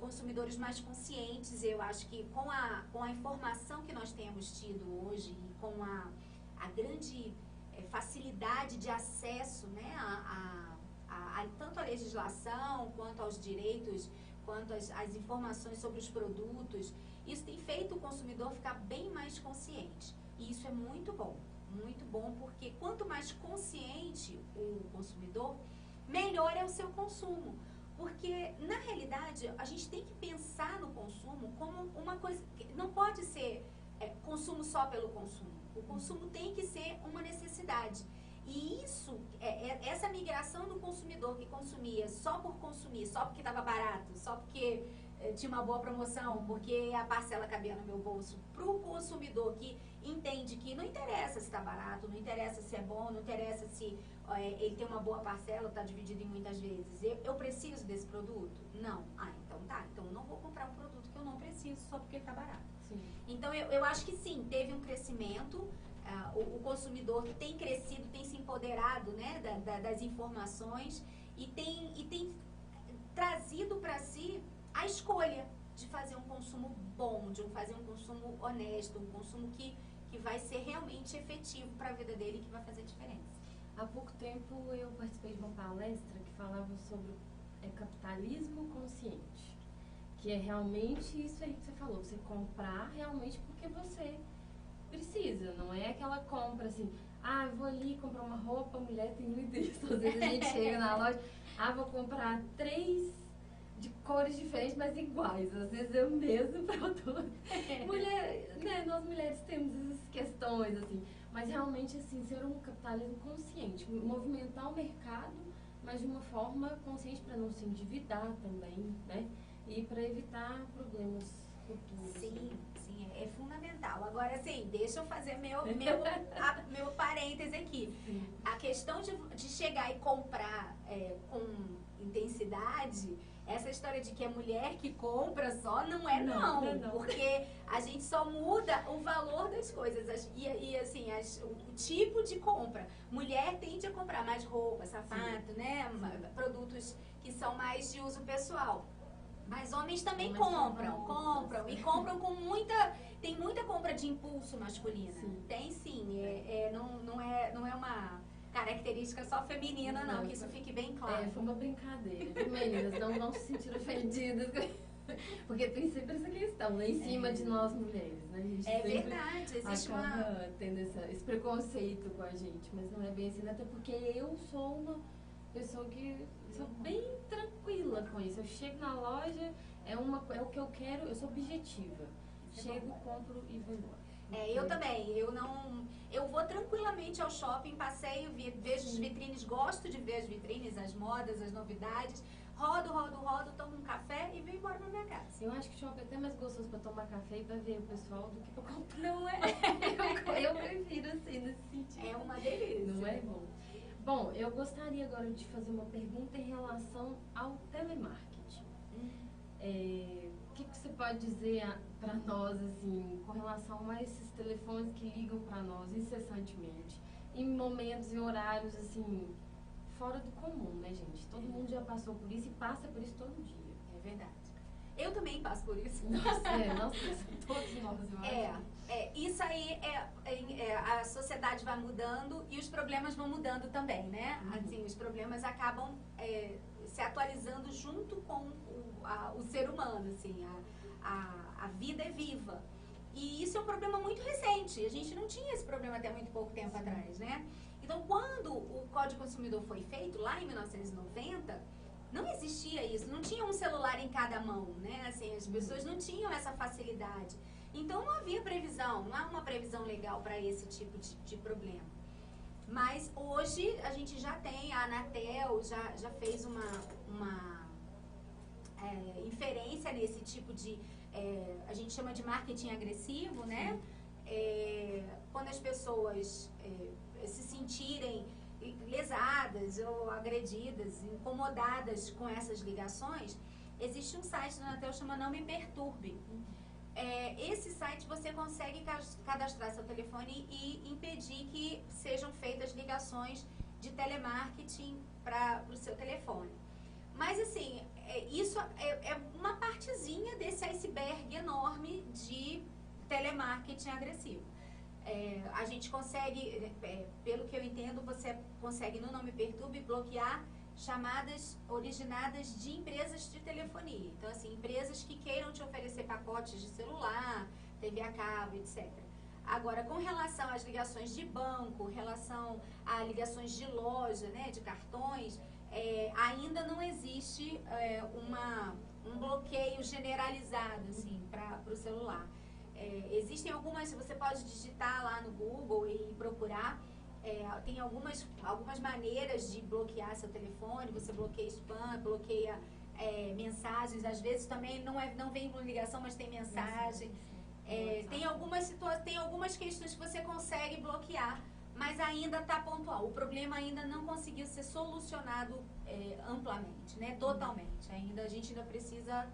consumidores mais conscientes. Eu acho que com a informação que nós temos tido hoje e com a grande facilidade de acesso, né, tanto à legislação quanto aos direitos, quanto às informações sobre os produtos, isso tem feito o consumidor ficar bem mais consciente. E isso é muito bom, porque quanto mais consciente o consumidor, melhor é o seu consumo. Porque, na realidade, a gente tem que pensar no consumo como uma coisa que não pode ser consumo só pelo consumo. O consumo tem que ser uma necessidade. E isso, essa migração do consumidor que consumia só por consumir, só porque estava barato, só porque tinha uma boa promoção, porque a parcela cabia no meu bolso, para o consumidor que entende que não interessa se está barato, não interessa se é bom, não interessa se ele tem uma boa parcela, está dividido em muitas vezes. Eu preciso desse produto? Não. Então tá. Então eu não vou comprar um produto que eu não preciso só porque está barato. Sim. Então eu acho que sim, teve um crescimento. O consumidor tem crescido, tem se empoderado, né, das informações e tem trazido para si a escolha de fazer um consumo bom, de fazer um consumo honesto, um consumo que vai ser realmente efetivo para a vida dele e que vai fazer diferença. Há pouco tempo eu participei de uma palestra que falava sobre capitalismo consciente, que é realmente isso aí que você falou, você comprar realmente porque você precisa, não é aquela compra assim, eu vou ali comprar uma roupa, mulher tem muito isso, às vezes a gente chega na loja, vou comprar 3 de cores diferentes, mas iguais, às vezes é o mesmo produto. Mulher, né, nós mulheres temos essas questões, assim, mas realmente, assim, ser um capitalismo consciente, movimentar o mercado, mas de uma forma consciente para não se endividar também, né, e para evitar problemas futuros. Sim, é fundamental. Agora, assim, deixa eu fazer meu parêntese aqui. Sim. A questão de chegar e comprar com intensidade, essa história de que é mulher que compra só, não é não. Porque a gente só muda o valor das coisas e assim, o tipo de compra. Mulher tende a comprar mais roupa, sapato, né? Produtos que são mais de uso pessoal. Mas homens também compram e compram com muita... Tem muita compra de impulso masculina. Sim. Tem sim. Não é uma característica só feminina, não, que isso fique bem claro. Foi uma brincadeira. Meninas, não vão se sentir ofendidas. Porque tem sempre essa questão lá em cima de nós mulheres, né? A gente verdade, existe tendo esse preconceito com a gente, mas não é bem assim, até porque eu sou uma pessoa que sou bem tranquila com isso. Eu chego na loja, é o que eu quero, eu sou objetiva. Chego, compro e vou embora. Eu também. Eu vou tranquilamente ao shopping, passeio, vejo as vitrines, gosto de ver as vitrines, as modas, as novidades. Rodo, tomo um café e venho embora pra minha casa. Eu acho que o shopping é até mais gostoso pra tomar café e pra ver o pessoal do que pra comprar. Não é? Eu prefiro assim, nesse sentido. É uma delícia. Não é bom? Bom, eu gostaria agora de fazer uma pergunta em relação ao telemarketing. O que você pode dizer para nós, assim, com relação a esses telefones que ligam para nós incessantemente, em momentos e horários, assim, fora do comum, né, gente? Todo mundo já passou por isso e passa por isso todo dia. É verdade. Eu também passo por isso. Nossa, todos nós, eu acho. Isso aí a sociedade vai mudando e os problemas vão mudando também, né? Assim, os problemas acabam se atualizando junto com o ser humano, assim, a vida é viva. E isso é um problema muito recente. A gente não tinha esse problema até muito pouco tempo atrás, né? Então, quando o Código Consumidor foi feito, lá em 1990, não existia isso, não tinha um celular em cada mão, né? Assim, as pessoas não tinham essa facilidade. Então, não havia previsão, não há uma previsão legal para esse tipo de problema. Mas hoje a gente já tem, a Anatel já fez uma inferência nesse tipo de, a gente chama de marketing agressivo, né? Quando as pessoas se sentirem lesadas ou agredidas, incomodadas com essas ligações, existe um site da Anatel que chama Não Me Perturbe. Esse site você consegue cadastrar seu telefone e impedir que sejam feitas ligações de telemarketing para o seu telefone. Mas assim, isso é uma partezinha desse iceberg enorme de telemarketing agressivo. A gente consegue, pelo que eu entendo, você consegue no Não Me Perturbe bloquear chamadas originadas de empresas de telefonia. Então, assim, empresas que queiram te oferecer pacotes de celular, TV a cabo, etc. Agora, com relação às ligações de banco, relação a ligações de loja, né, de cartões, ainda não existe um bloqueio generalizado, assim, para o celular. Existem algumas, você pode digitar lá no Google e procurar. Tem algumas maneiras de bloquear seu telefone. Você bloqueia spam, bloqueia mensagens. Às vezes também não vem com ligação, mas tem mensagem. Tem algumas questões que você consegue bloquear, mas ainda está pontual. O problema ainda não conseguiu ser solucionado amplamente, né? Totalmente. A gente ainda precisa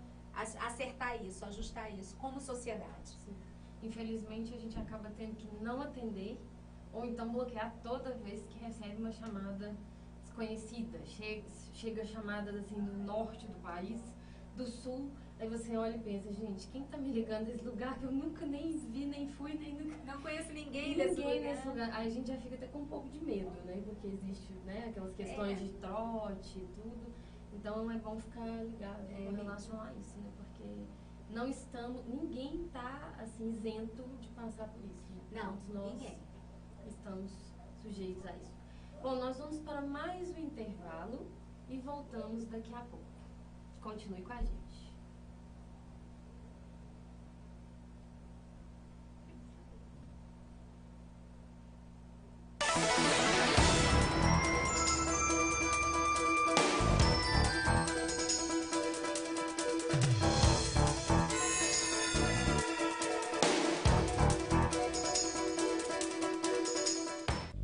acertar isso, ajustar isso como sociedade. Sim. Infelizmente, a gente acaba tendo que não atender ou então bloquear toda vez que recebe uma chamada desconhecida. Chega chamadas assim do norte do país, do sul, aí você olha e pensa, gente, quem tá me ligando desse lugar que eu nunca nem vi, nem fui, nem nunca... Não conheço ninguém nesse lugar. Aí a gente já fica até com um pouco de medo, né? Porque existe, né, aquelas questões de trote e tudo. Então é bom ficar ligado em relação a isso, né? Porque ninguém tá assim isento de passar por isso. Né? Não, nós ninguém. Estamos sujeitos a isso. Bom, nós vamos para mais um intervalo e voltamos daqui a pouco. Continue com a gente.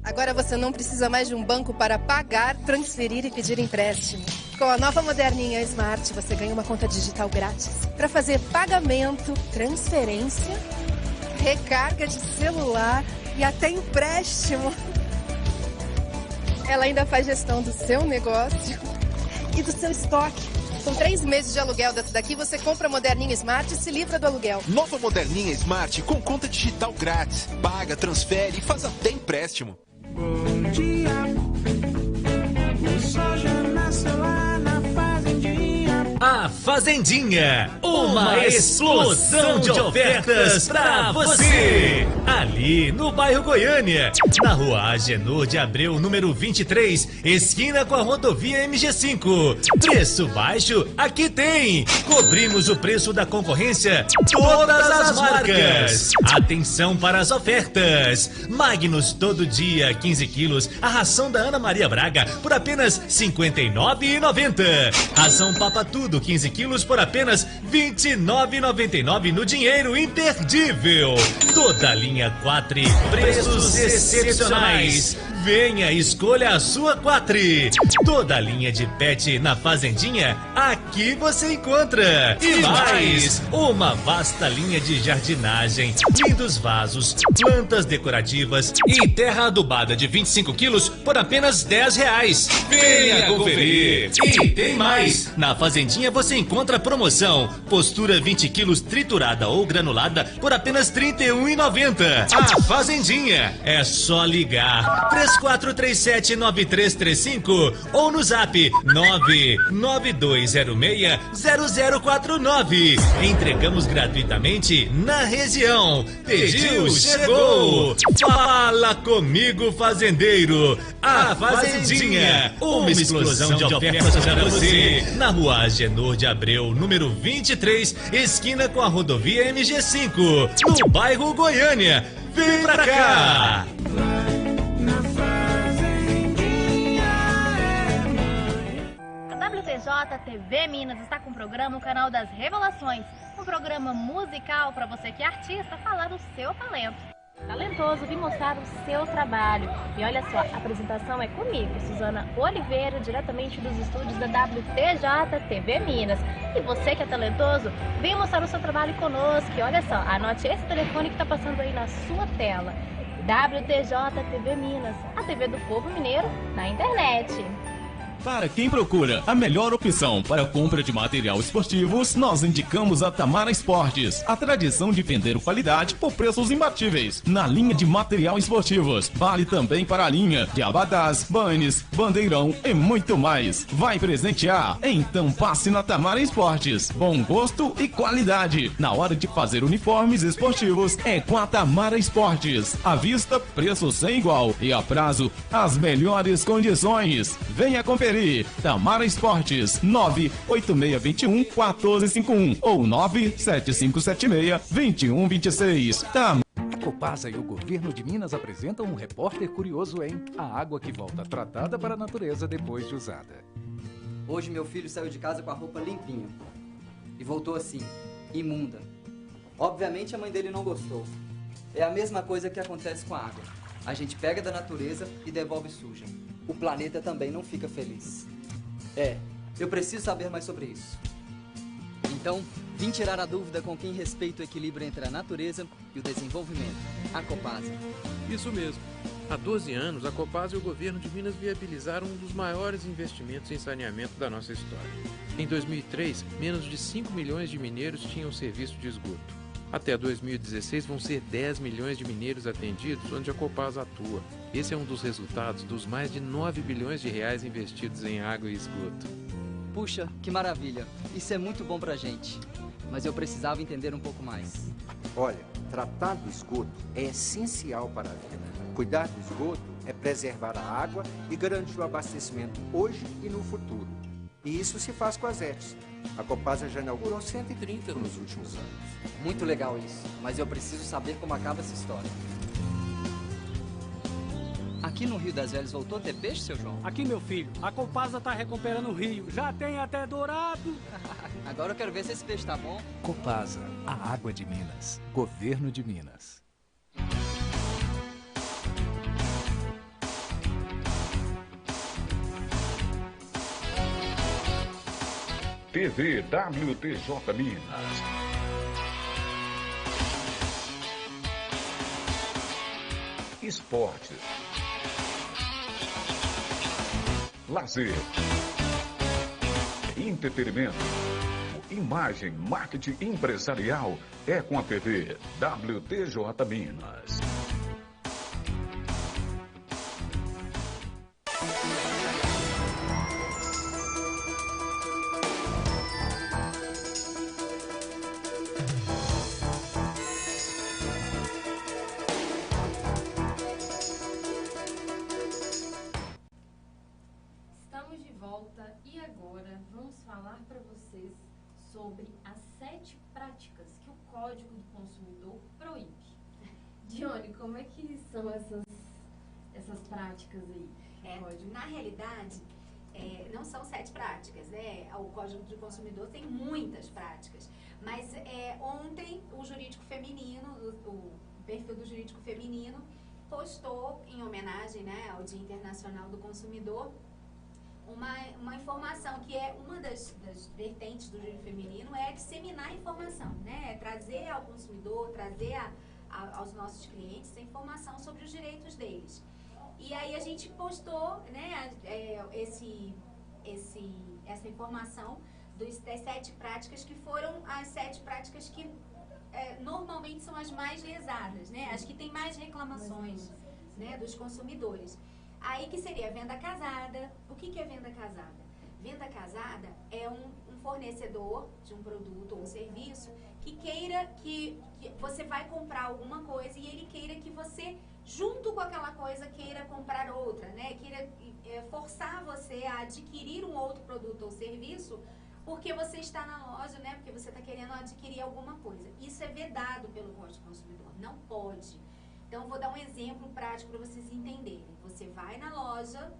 Agora você não precisa mais de um banco para pagar, transferir e pedir empréstimo. Com a nova moderninha Smart, você ganha uma conta digital grátis para fazer pagamento, transferência, recarga de celular e até empréstimo. Ela ainda faz gestão do seu negócio e do seu estoque. Com 3 meses de aluguel dessa daqui, você compra a moderninha Smart e se livra do aluguel. Nova moderninha Smart com conta digital grátis. Paga, transfere e faz até empréstimo. Bom dia, o sol já nasceu lá na fazendinha. A Fazendinha, uma explosão de ofertas pra você. Ali no bairro Goiânia, na rua Agenor de Abreu, número 23, esquina com a rodovia MG5. Preço baixo, aqui tem. Cobrimos o preço da concorrência, todas as marcas. Atenção para as ofertas. Magnus todo dia, 15 quilos, a ração da Ana Maria Braga por apenas R$ 59,90. Ração Papa Tudo, 15 quilos por apenas R$ 29,99 no dinheiro imperdível. Toda a linha Quatri, preços excepcionais. Venha, escolha a sua Quatri. Toda a linha de pet na Fazendinha, aqui você encontra. E mais, uma vasta linha de jardinagem, lindos vasos, plantas decorativas e terra adubada de 25 quilos por apenas R$10. Venha conferir. E tem mais. Na Fazendinha você encontra promoção. Postura 20 quilos triturada ou granulada por apenas R$ 31,90. A Fazendinha, é só ligar. 3437-9335 ou no zap 99206-0049. Entregamos gratuitamente na região. Pediu, chegou. Fala comigo, fazendeiro. A Fazendinha, uma explosão de ofertas para você. Na rua Agenor de Abreu, número 23, esquina com a rodovia MG5, no bairro Goiânia. Vem pra cá! Na fazendinha. WTJ TV Minas está com o programa O Canal das Revelações, um programa musical para você que é artista falar do seu talento. Talentoso, vir mostrar o seu trabalho. E olha só, a apresentação é comigo, Suzana Oliveira, diretamente dos estúdios da WTJ TV Minas. E você que é talentoso, vem mostrar o seu trabalho conosco. E olha só, anote esse telefone que está passando aí na sua tela. WTJ TV Minas, a TV do povo mineiro na internet. Para quem procura a melhor opção para compra de material esportivos, nós indicamos a Tamara Esportes. A tradição de vender qualidade por preços imbatíveis. Na linha de material esportivos, vale também para a linha de abadás, bannes, bandeirão e muito mais. Vai presentear? Então passe na Tamara Esportes. Bom gosto e qualidade. Na hora de fazer uniformes esportivos, é com a Tamara Esportes. À vista, preço sem igual. E a prazo, as melhores condições. Venha conferir. Tamara Esportes, 98621-1451 ou 97576-2126. A Copasa e o Governo de Minas apresentam um repórter curioso em A Água que Volta Tratada para a Natureza Depois de Usada. Hoje meu filho saiu de casa com a roupa limpinha. E voltou assim, imunda. Obviamente a mãe dele não gostou. É a mesma coisa que acontece com a água. A gente pega da natureza e devolve suja. O planeta também não fica feliz. Eu preciso saber mais sobre isso. Então, vim tirar a dúvida com quem respeita o equilíbrio entre a natureza e o desenvolvimento, a Copasa. Isso mesmo. Há 12 anos, a Copasa e o governo de Minas viabilizaram um dos maiores investimentos em saneamento da nossa história. Em 2003, menos de 5 milhões de mineiros tinham serviço de esgoto. Até 2016 vão ser 10 milhões de mineiros atendidos onde a Copasa atua. Esse é um dos resultados dos mais de 9 bilhões de reais investidos em água e esgoto. Puxa, que maravilha. Isso é muito bom pra gente. Mas eu precisava entender um pouco mais. Olha, tratar do esgoto é essencial para a vida. Cuidar do esgoto é preservar a água e garantir o abastecimento hoje e no futuro. E isso se faz com as ETs. A Copasa já inaugurou 130 nos últimos anos. Muito legal isso, mas eu preciso saber como acaba essa história. Aqui no Rio das Velhas voltou a ter peixe, seu João? Aqui, meu filho, a Copasa tá recuperando o rio. Já tem até dourado. Agora eu quero ver se esse peixe tá bom. Copasa, a água de Minas. Governo de Minas. TV WTJ Minas. Esportes. Lazer. Entretenimento. Imagem, marketing empresarial é com a TV WTJ Minas. E agora vamos falar para vocês sobre as 7 práticas que o Código do Consumidor proíbe. Dione, como é que são essas práticas aí? Na realidade, não são 7 práticas, né? O Código do Consumidor tem muitas práticas. Mas ontem o Jurídico Feminino, o perfil do Jurídico Feminino, postou em homenagem, né, ao Dia Internacional do Consumidor, uma informação que é uma das vertentes do jurídico feminino, é disseminar a informação, né? É trazer ao consumidor, trazer aos nossos clientes a informação sobre os direitos deles. E aí a gente postou, né, essa informação das 7 práticas que foram as 7 práticas que normalmente são as mais lesadas, né? As que têm mais reclamações, né, dos consumidores. Aí que seria venda casada. O que é venda casada? Venda casada é um fornecedor de um produto ou um serviço que queira que você vai comprar alguma coisa e ele queira que você, junto com aquela coisa, queira comprar outra, né? Queira forçar você a adquirir um outro produto ou serviço porque você está na loja, né? Porque você está querendo adquirir alguma coisa. Isso é vedado pelo Código do Consumidor. Não pode. Então, eu vou dar um exemplo prático para vocês entenderem. Você vai na loja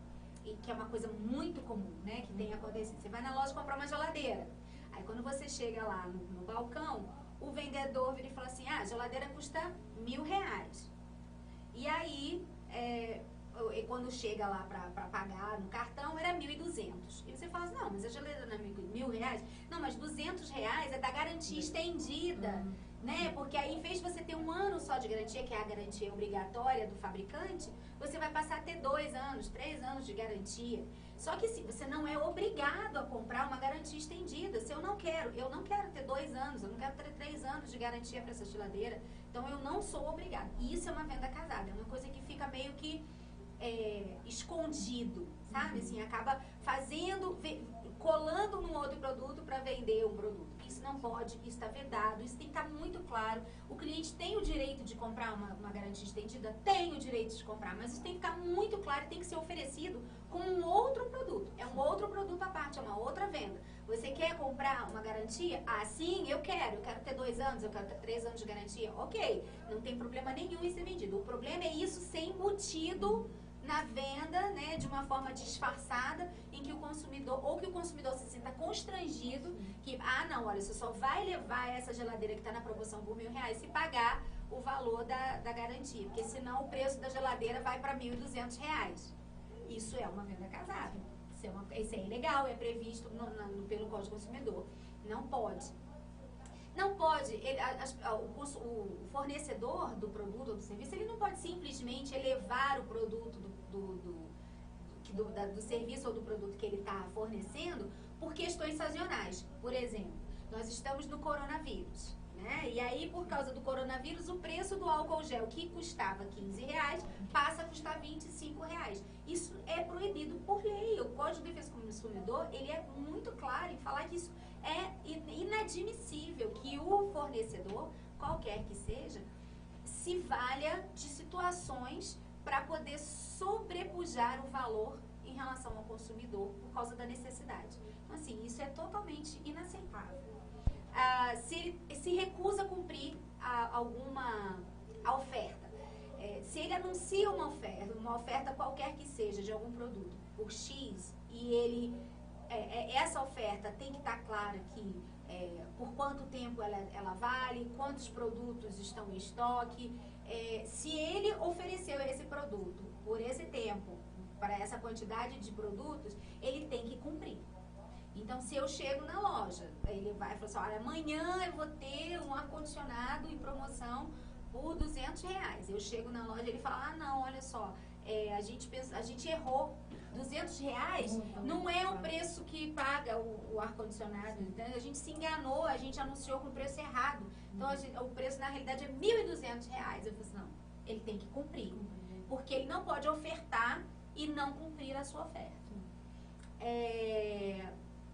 e que é uma coisa muito comum, né, que tem acontecido. Você vai na loja comprar uma geladeira, aí quando você chega lá no balcão, o vendedor vira e fala assim, a geladeira custa R$1.000. E aí, quando chega lá para pagar no cartão, era 1.200. E você fala assim, não, mas a geladeira não é R$1.000? Não, mas R$200 é da garantia estendida, né? Porque aí, em vez de você ter 1 ano só de garantia, que é a garantia obrigatória do fabricante, você vai passar a ter 2 anos, 3 anos de garantia. Só que sim, você não é obrigado a comprar uma garantia estendida. Se eu não quero ter 2 anos, eu não quero ter 3 anos de garantia para essa geladeira. Então, eu não sou obrigada. Isso é uma venda casada, é uma coisa que fica meio que escondido, sabe? Assim, acaba colando num outro produto para vender um produto. Isso não pode, isso está vedado, isso tem que estar muito claro. O cliente tem o direito de comprar uma garantia estendida? Tem o direito de comprar, mas isso tem que ficar muito claro e tem que ser oferecido como um outro produto. É um outro produto à parte, é uma outra venda. Você quer comprar uma garantia? Ah, sim, eu quero ter 2 anos, eu quero ter 3 anos de garantia. Ok, não tem problema nenhum em ser vendido. O problema é isso ser embutido na venda, né, de uma forma disfarçada, em que o consumidor se sinta constrangido, que, não, olha, você só vai levar essa geladeira que está na promoção por R$1.000 se pagar o valor da garantia, porque senão o preço da geladeira vai para R$1.200. Isso é uma venda casada. Isso é ilegal, é previsto pelo Código do Consumidor. Não pode. Não pode, o fornecedor do produto ou do serviço, ele não pode simplesmente elevar o produto do serviço ou do produto que ele está fornecendo por questões sazonais. Por exemplo, nós estamos no coronavírus, né? E aí, por causa do coronavírus, o preço do álcool gel, que custava R$15, passa a custar R$25. Isso é proibido por lei. O Código de Defesa do Consumidor, ele é muito claro em falar que isso é inadmissível, que o fornecedor, qualquer que seja, se valha de situações para poder sobrepujar o valor em relação ao consumidor por causa da necessidade. Então, assim, isso é totalmente inaceitável. Se recusa a cumprir a oferta, se ele anuncia uma oferta qualquer que seja de algum produto por X, e essa oferta tem que estar clara que por quanto tempo ela vale, quantos produtos estão em estoque, se ele ofereceu esse produto por esse tempo, para essa quantidade de produtos, ele tem que cumprir. Então, se eu chego na loja, ele vai falar assim, olha, amanhã eu vou ter um ar-condicionado em promoção por R$200. Eu chego na loja e ele fala, não, olha só, a gente errou. R$200 não é o preço que paga o ar-condicionado. Então, a gente se enganou, a gente anunciou com o preço errado. Então, o preço, na realidade, é R$1.200. Eu falei assim, não, ele tem que cumprir. Porque ele não pode ofertar e não cumprir a sua oferta.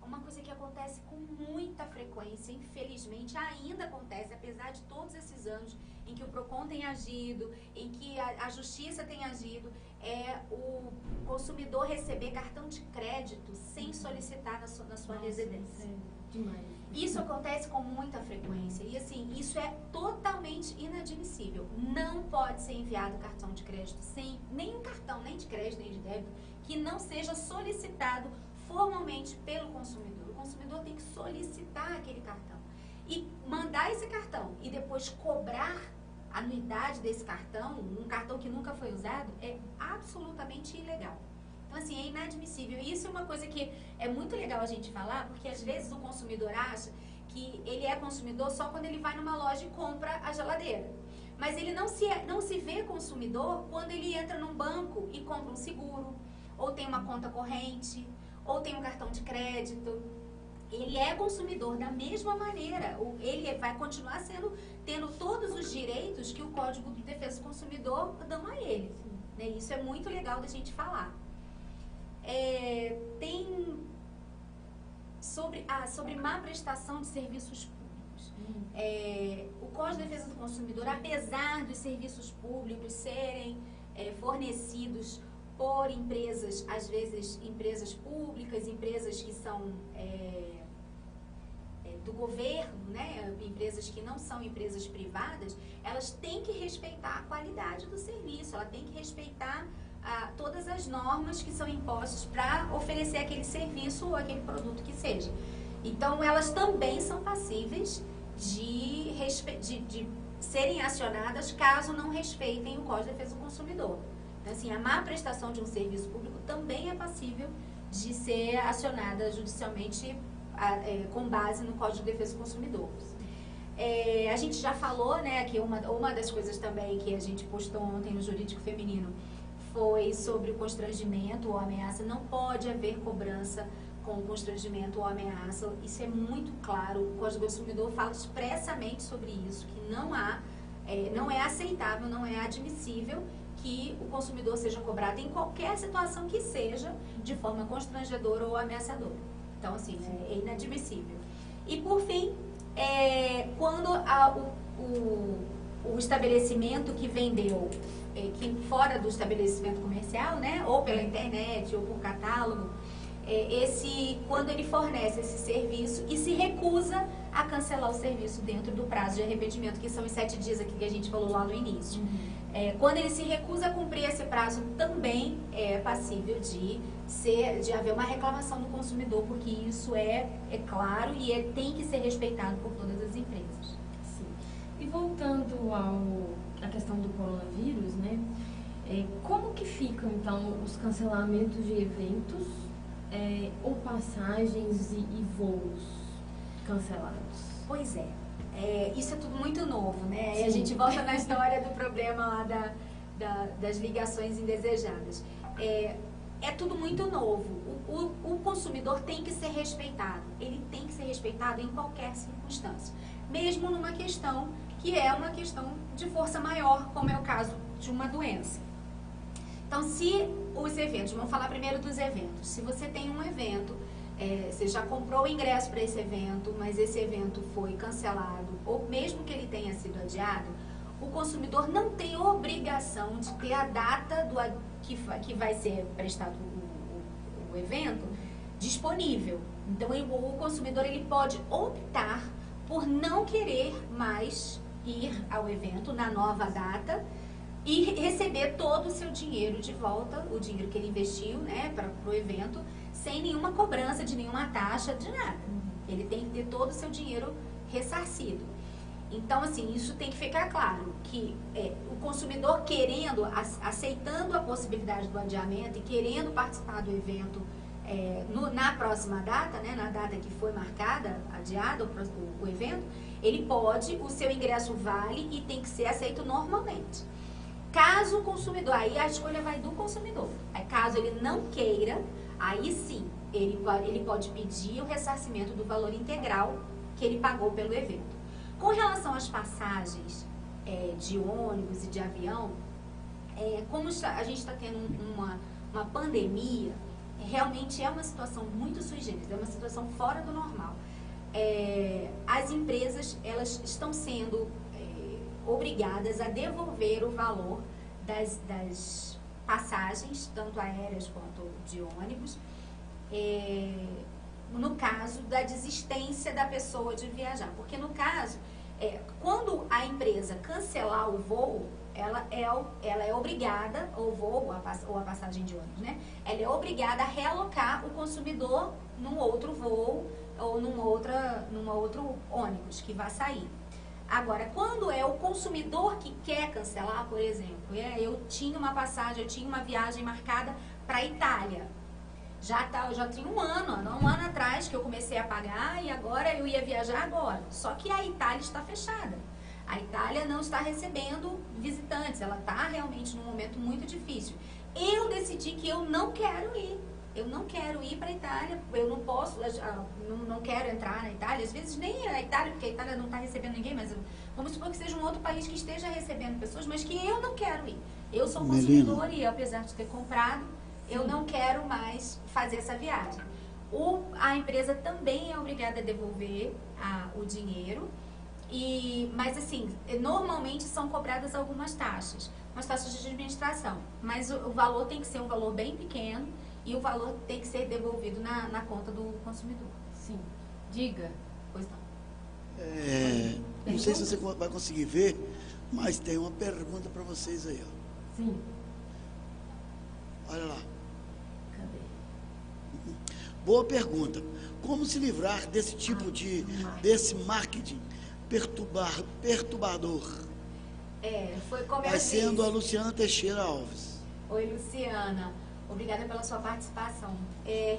Uma coisa que acontece com muita frequência, infelizmente ainda acontece, apesar de todos esses anos em que o PROCON tem agido, em que a Justiça tem agido, é o consumidor receber cartão de crédito sem solicitar na sua residência. Isso acontece com muita frequência e, assim, isso é totalmente inadmissível. Não pode ser enviado cartão de crédito sem nenhum cartão, nem de crédito, nem de débito, que não seja solicitado formalmente pelo consumidor. O consumidor tem que solicitar aquele cartão e mandar esse cartão e depois cobrar a anuidade desse cartão, um cartão que nunca foi usado, é absolutamente ilegal. Então, assim, é inadmissível. E isso é uma coisa que é muito legal a gente falar, porque às vezes o consumidor acha que ele é consumidor só quando ele vai numa loja e compra a geladeira. Mas ele não se vê consumidor quando ele entra num banco e compra um seguro, ou tem uma conta corrente, ou tem um cartão de crédito. Ele é consumidor da mesma maneira. Ele vai continuar tendo todos os direitos que o Código de Defesa do Consumidor dão a ele. Né? Isso é muito legal da gente falar. Tem sobre má prestação de serviços públicos. O Código de Defesa do Consumidor, apesar dos serviços públicos serem fornecidos por empresas, às vezes empresas públicas, empresas que são do governo, né? Empresas que não são empresas privadas, elas têm que respeitar a qualidade do serviço, ela tem que respeitar todas as normas que são impostas para oferecer aquele serviço ou aquele produto que seja. Então, elas também são passíveis de serem acionadas caso não respeitem o Código de Defesa do Consumidor. Então, assim, a má prestação de um serviço público também é passível de ser acionada judicialmente com base no Código de Defesa do Consumidor. A gente já falou, né, que uma das coisas também que a gente postou ontem no Jurídico Feminino foi sobre o constrangimento ou ameaça. Não pode haver cobrança com constrangimento ou ameaça. Isso é muito claro. O Código do Consumidor fala expressamente sobre isso, que não é aceitável, não é admissível que o consumidor seja cobrado em qualquer situação que seja de forma constrangedora ou ameaçadora. Então, assim, é inadmissível. E, por fim, quando o estabelecimento que vendeu, que fora do estabelecimento comercial, né, ou pela internet, ou por catálogo, quando ele fornece esse serviço e se recusa a cancelar o serviço dentro do prazo de arrependimento, que são os 7 dias aqui que a gente falou lá no início. Quando ele se recusa a cumprir esse prazo, também é passível de haver uma reclamação do consumidor, porque isso é claro e tem que ser respeitado por todas as empresas. Sim. E voltando à questão do coronavírus, né? Como que ficam, então, os cancelamentos de eventos ou passagens e voos cancelados? Pois é. Isso é tudo muito novo, né? Sim. E a gente volta na história do problema lá das ligações indesejadas. É tudo muito novo. O consumidor tem que ser respeitado. Ele tem que ser respeitado em qualquer circunstância. Mesmo numa questão que é uma questão de força maior, como é o caso de uma doença. Então, se os eventos, vamos falar primeiro dos eventos. Se você tem um evento, você já comprou o ingresso para esse evento, mas esse evento foi cancelado, ou mesmo que ele tenha sido adiado, o consumidor não tem obrigação de ter a data que vai ser prestado o evento disponível. Então, o consumidor ele pode optar por não querer mais ir ao evento na nova data e receber todo o seu dinheiro de volta, o dinheiro que ele investiu, né, para o evento, sem nenhuma cobrança de nenhuma taxa, de nada. Ele tem que ter todo o seu dinheiro ressarcido. Então, assim, isso tem que ficar claro, que o consumidor aceitando a possibilidade do adiamento e querendo participar do evento na próxima data, né, na data que foi marcada, adiado o evento, ele pode, o seu ingresso vale e tem que ser aceito normalmente. Caso o consumidor, aí a escolha vai do consumidor. Caso ele não queira, aí sim, ele pode pedir o ressarcimento do valor integral que ele pagou pelo evento. Com relação às passagens de ônibus e de avião, como a gente está tendo uma pandemia, realmente é uma situação muito sui generis, é uma situação fora do normal. As empresas, elas estão sendo obrigadas a devolver o valor das passagens, tanto aéreas quanto de ônibus, no caso da desistência da pessoa de viajar. Porque no caso, quando a empresa cancelar o voo, ela é obrigada, o voo ou a passagem de ônibus, né? Ela é obrigada a realocar o consumidor num outro voo ou num outro ônibus que vai sair. Agora, quando é o consumidor que quer cancelar, por exemplo, eu tinha uma passagem, eu tinha uma viagem marcada para a Itália. Já tinha um ano atrás que eu comecei a pagar e agora eu ia viajar agora. Só que a Itália está fechada. A Itália não está recebendo visitantes, ela está realmente num momento muito difícil. Eu decidi que eu não quero ir. Eu não quero ir para a Itália, eu não posso, não quero entrar na Itália, às vezes nem a Itália, porque a Itália não está recebendo ninguém, mas vamos supor que seja um outro país que esteja recebendo pessoas, mas que eu não quero ir. Eu sou consumidor e apesar de ter comprado, eu não quero mais fazer essa viagem. A empresa também é obrigada a devolver o dinheiro, mas assim, normalmente são cobradas algumas taxas de administração, mas o valor tem que ser um valor bem pequeno, e o valor tem que ser devolvido na conta do consumidor. Sim. Diga. Pois não. Não sei se você vai conseguir ver, mas tem uma pergunta para vocês aí. Ó. Sim. Boa pergunta. Como se livrar desse tipo desse marketing perturbador? Foi como Vai sendo a Luciana Teixeira Alves. Oi, Luciana. Obrigada pela sua participação.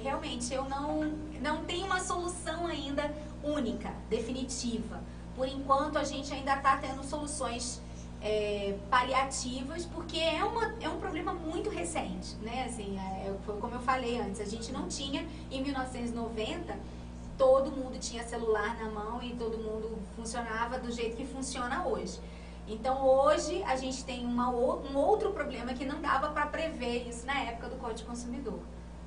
Realmente, eu não tenho uma solução ainda única, definitiva. Por enquanto, a gente ainda está tendo soluções paliativas, porque é um problema muito recente, né? Assim, foi como eu falei antes, a gente não tinha, em 1990, todo mundo tinha celular na mão e todo mundo funcionava do jeito que funciona hoje. Então, hoje, a gente tem um outro problema que não dava para prever isso na época do Código Consumidor.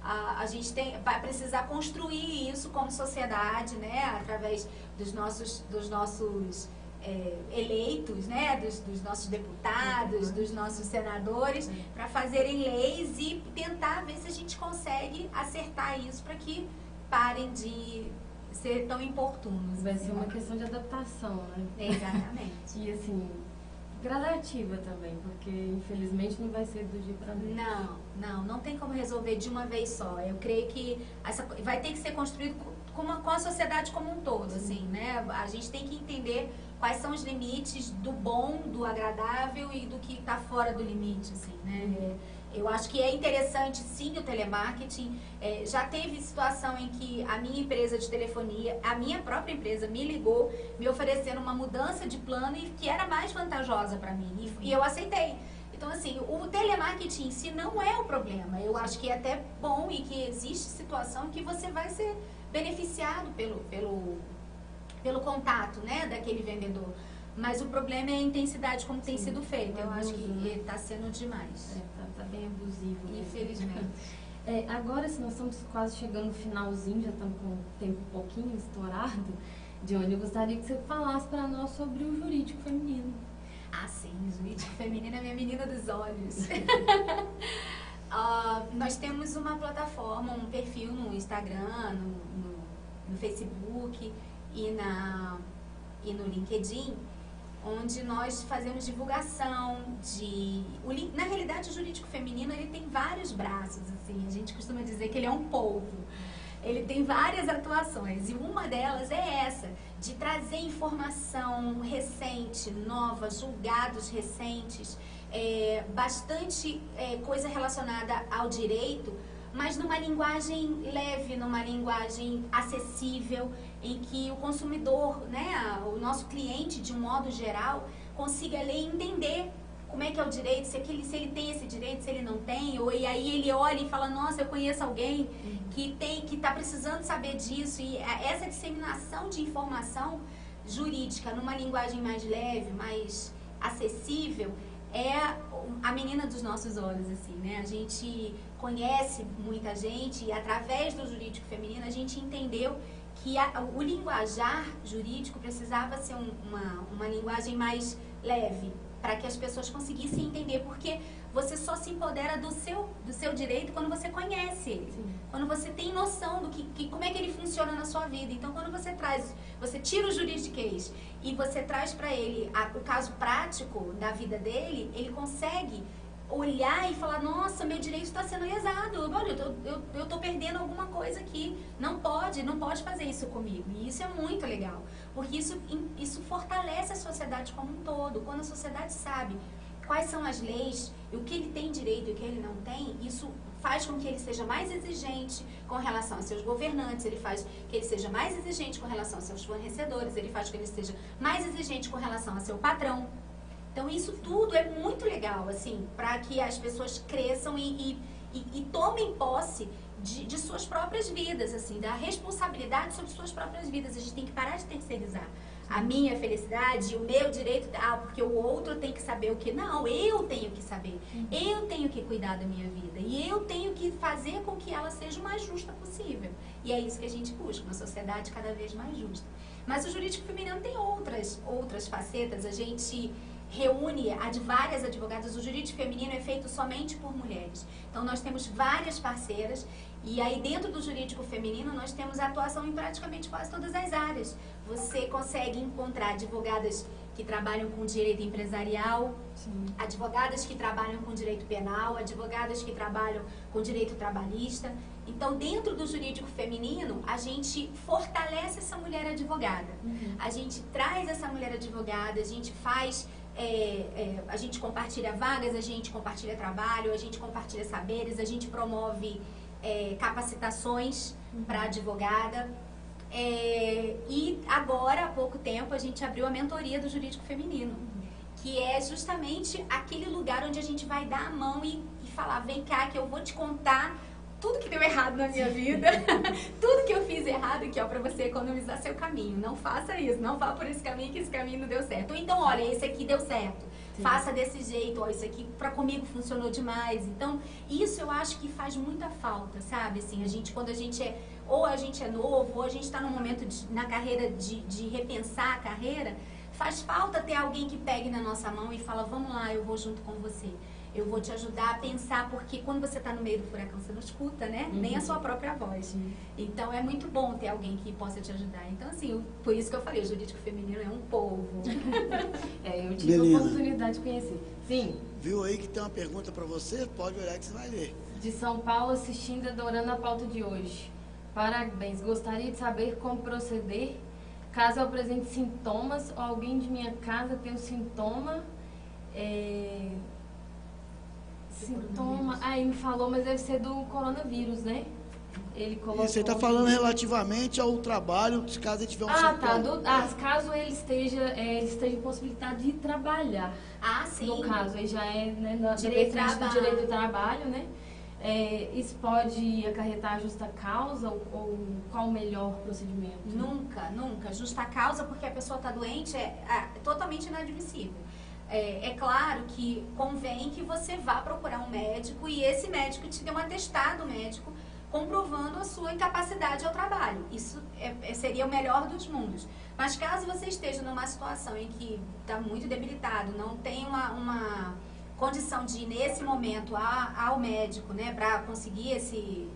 A gente vai precisar construir isso como sociedade, né, através dos nossos eleitos, né, dos nossos deputados, dos nossos senadores, para fazerem leis e tentar ver se a gente consegue acertar isso para que parem de ser tão importunos. Vai ser uma questão de adaptação, né? Exatamente. E assim, gradativa também, porque infelizmente não vai ser do dia para noite. Não tem como resolver de uma vez só. Eu creio que vai ter que ser construído com a sociedade como um todo, assim, né? A gente tem que entender quais são os limites do bom, do agradável e do que está fora do limite, assim, né? Eu acho que é interessante, sim, o telemarketing. Já teve situação em que a minha empresa de telefonia, a minha própria empresa, me ligou, me oferecendo uma mudança de plano e que era mais vantajosa para mim. E eu aceitei. Então, assim, o telemarketing em si não é o problema. Eu acho que é até bom e que existe situação que você vai ser beneficiado pelo contato, né, daquele vendedor. Mas o problema é a intensidade como tem sido feita. Eu acho que está sendo demais. Tá bem abusivo. Infelizmente. Agora, se nós estamos quase chegando no finalzinho, já estamos com o tempo um pouquinho estourado, Johnny, eu gostaria que você falasse para nós sobre o jurídico feminino. Ah, sim, o jurídico feminino é minha menina dos olhos. Nós temos uma plataforma, um perfil no Instagram, no Facebook e no LinkedIn, onde nós fazemos divulgação na realidade, o jurídico feminino, ele tem vários braços, assim, a gente costuma dizer que ele é um polvo. Ele tem várias atuações e uma delas é essa, de trazer informação recente, nova, julgados recentes, bastante coisa relacionada ao direito, mas numa linguagem leve, numa linguagem acessível, em que o consumidor, né, o nosso cliente, de um modo geral, consiga ler e entender como é que é o direito, se ele tem esse direito, se ele não tem, e aí ele olha e fala, nossa, eu conheço alguém que está precisando saber disso, e essa disseminação de informação jurídica numa linguagem mais leve, mais acessível, é a menina dos nossos olhos, assim, né? A gente conhece muita gente e através do jurídico feminino a gente entendeu que o linguajar jurídico precisava ser uma linguagem mais leve, para que as pessoas conseguissem entender, porque você só se empodera do seu direito quando você conhece ele. Sim. Quando você tem noção como é que ele funciona na sua vida. Então, quando você tira o juridiquês e você traz para ele o caso prático da vida dele, ele consegue olhar e falar, nossa, meu direito está sendo lesado, olha, eu estou perdendo alguma coisa aqui, não pode fazer isso comigo. E isso é muito legal, porque isso fortalece a sociedade como um todo. Quando a sociedade sabe quais são as leis, e o que ele tem direito e o que ele não tem, isso faz com que ele seja mais exigente com relação a seus governantes, ele faz que ele seja mais exigente com relação a seus fornecedores, ele faz com que ele seja mais exigente com relação a seu patrão. Então, isso tudo é muito legal, assim, para que as pessoas cresçam e tomem posse de suas próprias vidas, assim, da responsabilidade sobre suas próprias vidas. A gente tem que parar de terceirizar a minha felicidade, o meu direito, porque o outro tem que saber o que. Não, eu tenho que saber. Eu tenho que cuidar da minha vida. E eu tenho que fazer com que ela seja o mais justa possível. E é isso que a gente busca, uma sociedade cada vez mais justa. Mas o jurídico feminino tem outras facetas. A gente reúne várias advogadas. O jurídico feminino é feito somente por mulheres. Então, nós temos várias parceiras. E aí, dentro do jurídico feminino, nós temos atuação em praticamente quase todas as áreas. Você consegue encontrar advogadas que trabalham com direito empresarial, advogadas que trabalham com direito penal, advogadas que trabalham com direito trabalhista. Então, dentro do jurídico feminino, a gente fortalece essa mulher advogada. A gente traz essa mulher advogada, a gente faz... a gente compartilha vagas, a gente compartilha trabalho, a gente compartilha saberes, a gente promove capacitações para advogada. E agora, há pouco tempo, a gente abriu a mentoria do jurídico feminino, que é justamente aquele lugar onde a gente vai dar a mão e falar, vem cá que eu vou te contar tudo que deu errado na minha vida, tudo que eu fiz errado aqui, ó, pra você economizar seu caminho. Não faça isso, não vá por esse caminho que esse caminho não deu certo. Ou então, olha, esse aqui deu certo. Sim. Faça desse jeito, ó, isso aqui pra comigo funcionou demais. Então, isso eu acho que faz muita falta, sabe? Assim, a gente, quando a gente ou a gente é novo, ou a gente tá num momento na carreira de repensar a carreira, faz falta ter alguém que pegue na nossa mão e fala, vamos lá, eu vou junto com você. Eu vou te ajudar a pensar, porque quando você está no meio do furacão, você não escuta, né? Nem a sua própria voz. Então, é muito bom ter alguém que possa te ajudar. Então, assim, por isso que eu falei, o jurídico feminino é um povo. Eu tive a oportunidade de conhecer. Sim. Viu aí que tem uma pergunta para você? Pode olhar que você vai ler. De São Paulo, assistindo, adorando a pauta de hoje. Parabéns. Gostaria de saber como proceder caso eu apresente sintomas ou alguém de minha casa tenha um sintoma... Sintoma, aí me falou, mas deve ser do coronavírus, né? Ele colocou... Você está falando relativamente ao trabalho, caso ele tiver um sintoma. Caso ele esteja impossibilitado de trabalhar. Sim. No caso, aí já é, né, do direito do trabalho, né? Isso pode acarretar justa causa ou qual o melhor procedimento? Nunca. Justa causa porque a pessoa está doente é totalmente inadmissível. É claro que convém que você vá procurar um médico e esse médico te dê um atestado médico comprovando a sua incapacidade ao trabalho. Isso seria o melhor dos mundos. Mas caso você esteja numa situação em que está muito debilitado, não tem uma condição de ir nesse momento ao médico, né, para conseguir esse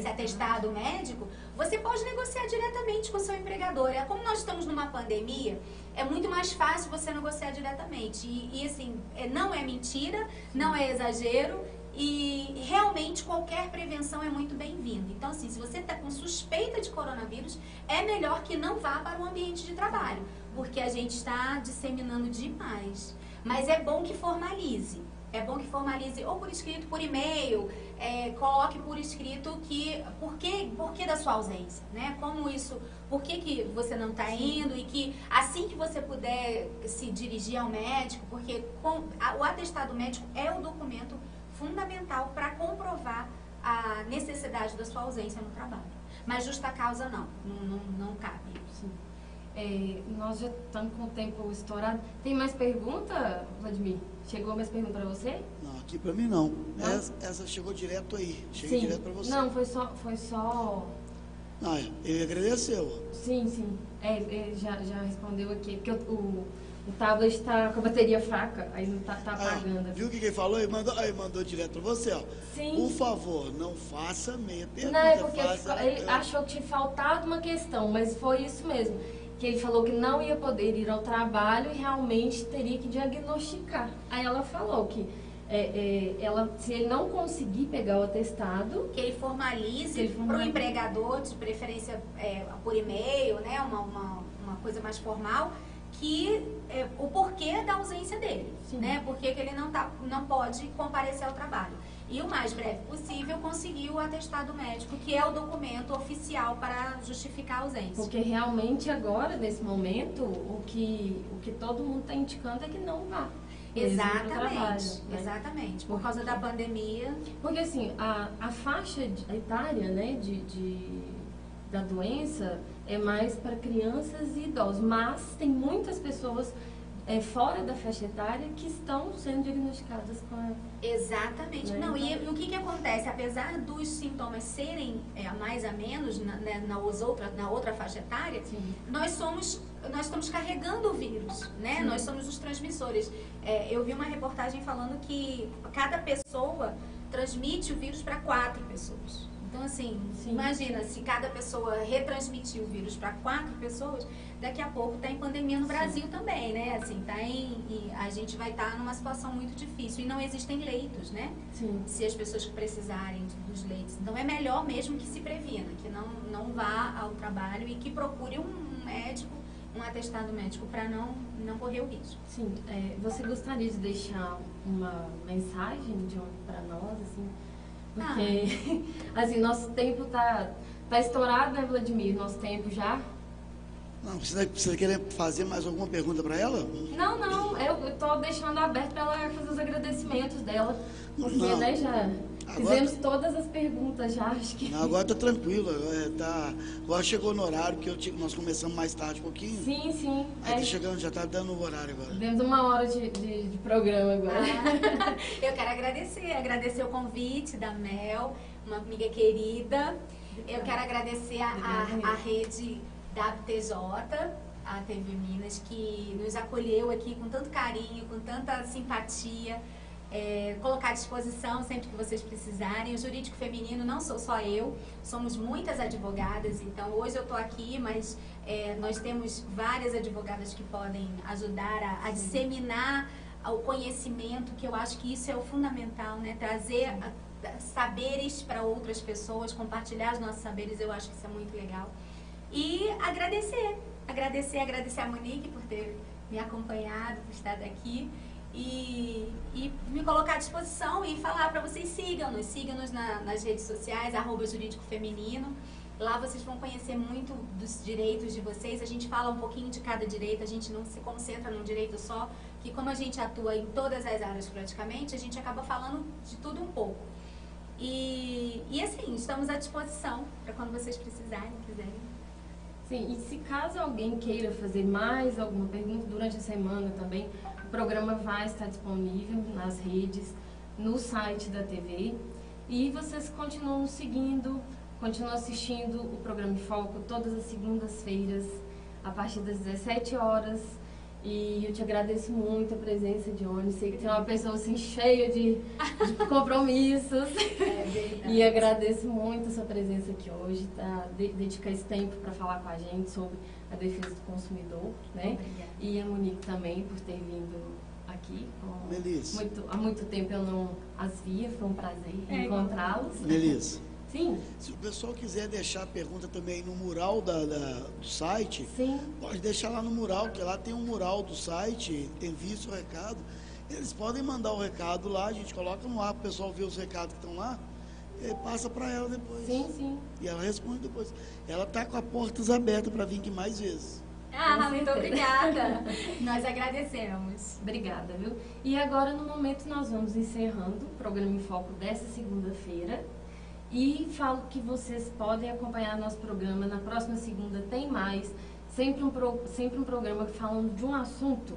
atestado médico, você pode negociar diretamente com o seu empregador. Como nós estamos numa pandemia, é muito mais fácil você negociar diretamente. E assim, não é mentira, não é exagero e realmente qualquer prevenção é muito bem-vinda. Então, assim, se você está com suspeita de coronavírus, é melhor que não vá para o ambiente de trabalho, porque a gente está disseminando demais. Mas é bom que formalize. É bom que formalize ou por escrito, por e-mail, coloque por escrito por que da sua ausência, né? Como isso, por que você não está indo e que assim que você puder se dirigir ao médico, porque o atestado médico é o documento fundamental para comprovar a necessidade da sua ausência no trabalho. Mas justa causa não cabe. Sim. Nós já estamos com o tempo estourado. Tem mais pergunta, Vladimir? Chegou mais pergunta para você? Não, aqui para mim não. Essa chegou direto aí. Cheguei direto para você. Não, foi só... Não, ele agradeceu. Sim. Ele já respondeu aqui. Porque o tablet está com a bateria fraca, aí não está apagando. Viu o que ele falou? Ele mandou direto para você, ó. Sim. Por favor, não faça meia pergunta. Não, é porque ele achou que tinha faltado uma questão, mas foi isso mesmo. Que ele falou que não ia poder ir ao trabalho e realmente teria que diagnosticar. Aí ela falou que se ele não conseguir pegar o atestado... Que ele formalize para o empregador, de preferência por e-mail, né, uma coisa mais formal, o porquê da ausência dele, né, porque que ele não pode comparecer ao trabalho. E o mais breve possível conseguir o atestado médico, que é o documento oficial para justificar a ausência. Porque realmente agora, nesse momento, o que todo mundo está indicando é que não vá. Exatamente. Por causa da pandemia. Porque assim, a faixa etária, né, da doença é mais para crianças e idosos, mas tem muitas pessoas fora da faixa etária que estão sendo diagnosticadas com a... Exatamente. Né? Não, e o que acontece? Apesar dos sintomas serem a mais a menos na outra faixa etária, nós estamos carregando o vírus, né? Nós somos os transmissores. Eu vi uma reportagem falando que cada pessoa transmite o vírus para 4 pessoas. Então, assim, imagina, se cada pessoa retransmitir o vírus para 4 pessoas, daqui a pouco está em pandemia no Brasil também, né? Assim, a gente vai estar numa situação muito difícil. E não existem leitos, né? Se as pessoas que precisarem dos leitos. Então, é melhor mesmo que se previna, que não vá ao trabalho e que procure um médico, um atestado médico para não correr o risco. Sim. Você gostaria de deixar uma mensagem para nós, assim? Porque, assim, nosso tempo tá estourado, né, Vladimir? Nosso tempo já. Não, você quer fazer mais alguma pergunta para ela? Não, eu tô deixando aberto para ela fazer os agradecimentos dela. Porque, né, já fizemos todas as perguntas já, acho que... Agora tá tranquilo, agora chegou no horário, porque nós começamos mais tarde um pouquinho. Sim. Aí tá chegando, já tá dando o horário agora. Tivemos 1 hora de programa agora. Eu quero agradecer o convite da Mel, uma amiga querida. Eu quero agradecer a rede WTJ, a TV Minas, que nos acolheu aqui com tanto carinho, com tanta simpatia. Colocar à disposição sempre que vocês precisarem. O Jurídico Feminino não sou só eu, somos muitas advogadas, então hoje eu estou aqui, mas nós temos várias advogadas que podem ajudar a disseminar o conhecimento, que eu acho que isso é o fundamental, né? Trazer saberes para outras pessoas, compartilhar os nossos saberes, eu acho que isso é muito legal. E agradecer a Monique por ter me acompanhado, por estar aqui. E me colocar à disposição e falar para vocês, sigam-nos nas redes sociais, @Jurídico Feminino. Lá vocês vão conhecer muito dos direitos de vocês. A gente fala um pouquinho de cada direito, a gente não se concentra num direito só, que como a gente atua em todas as áreas praticamente, a gente acaba falando de tudo um pouco. E assim, estamos à disposição para quando vocês precisarem, quiserem. Sim, e se caso alguém queira fazer mais alguma pergunta durante a semana também, o programa vai estar disponível nas redes, no site da TV. E vocês continuam nos seguindo, continuam assistindo o programa em Foco todas as segundas-feiras, a partir das 17 horas. E eu te agradeço muito a presença, Johnny. Sei que tem uma pessoa assim cheia de compromissos. E agradeço muito a sua presença aqui hoje, tá? Dedicar esse tempo para falar com a gente sobre a defesa do consumidor, né? Obrigada. E a Monique também por ter vindo aqui. Melissa. Há muito tempo eu não as via, foi um prazer encontrá-los. Melissa. Sim. Se o pessoal quiser deixar a pergunta também no mural do site, pode deixar lá no mural, porque lá tem um mural do site, tem visto o recado. Eles podem mandar o recado lá, a gente coloca no ar para o pessoal ver os recados que estão lá, e aí passa para ela depois. Sim. E ela responde depois. Ela está com as portas abertas para vir aqui mais vezes. Muito obrigada. Nós agradecemos. Obrigada, viu? E agora, no momento, nós vamos encerrando o programa em Foco dessa segunda-feira. E falo que vocês podem acompanhar nosso programa. Na próxima segunda tem mais. Sempre um programa falando de um assunto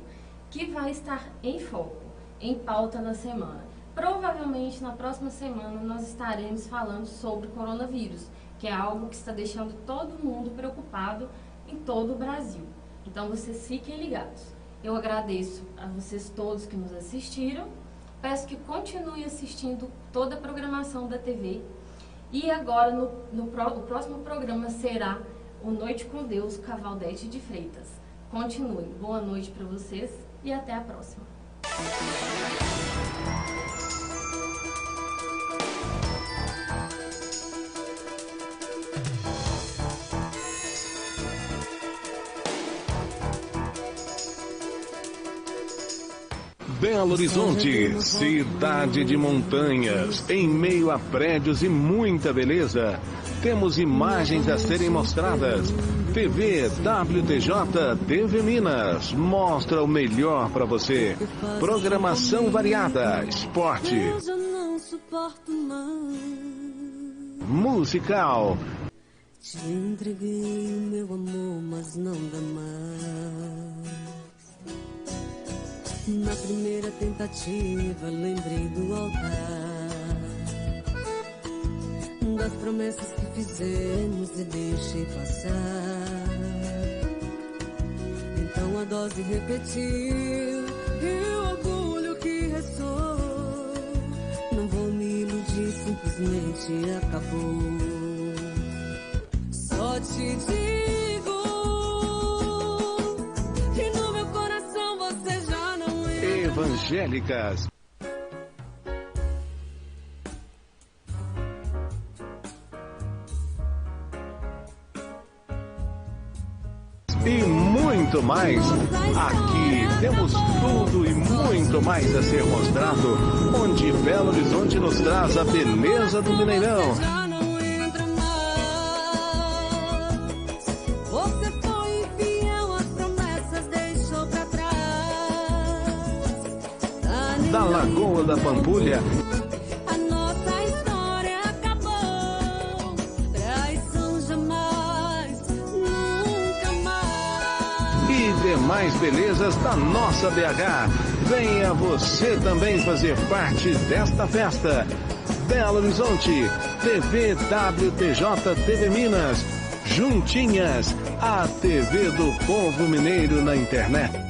que vai estar em foco, em pauta na semana. Provavelmente na próxima semana nós estaremos falando sobre coronavírus, que é algo que está deixando todo mundo preocupado em todo o Brasil. Então vocês fiquem ligados. Eu agradeço a vocês todos que nos assistiram. Peço que continuem assistindo toda a programação da TV. E agora, o próximo programa será o Noite com Deus, com a Valdete de Freitas. Continuem. Boa noite para vocês e até a próxima. Belo Horizonte, cidade de montanhas, em meio a prédios e muita beleza. Temos imagens a serem mostradas. TV WTJ TV Minas mostra o melhor para você. Programação variada, esporte, Eu já não suporto mais. musical, Te entreguei o meu amor, mas não dá mais. Na primeira tentativa, lembrei do altar, das promessas que fizemos e deixei passar. Então a dose repetiu e o orgulho que ressoou. Não vou me iludir, simplesmente acabou. te digo, e no meu coração você já não entra. Evangélicas. E muito mais. Aqui temos tudo e muito mais a ser mostrado, onde Belo Horizonte nos traz a beleza do Mineirão. Já não entra mais. Você foi infiel, as promessas deixou pra trás. Da Lagoa da Pampulha A nossa história acabou. Traição jamais, nunca mais. e demais belezas da nossa BH. Venha você também fazer parte desta festa. Belo Horizonte, TV WTJ TV Minas, juntinhas, a TV do povo mineiro na internet.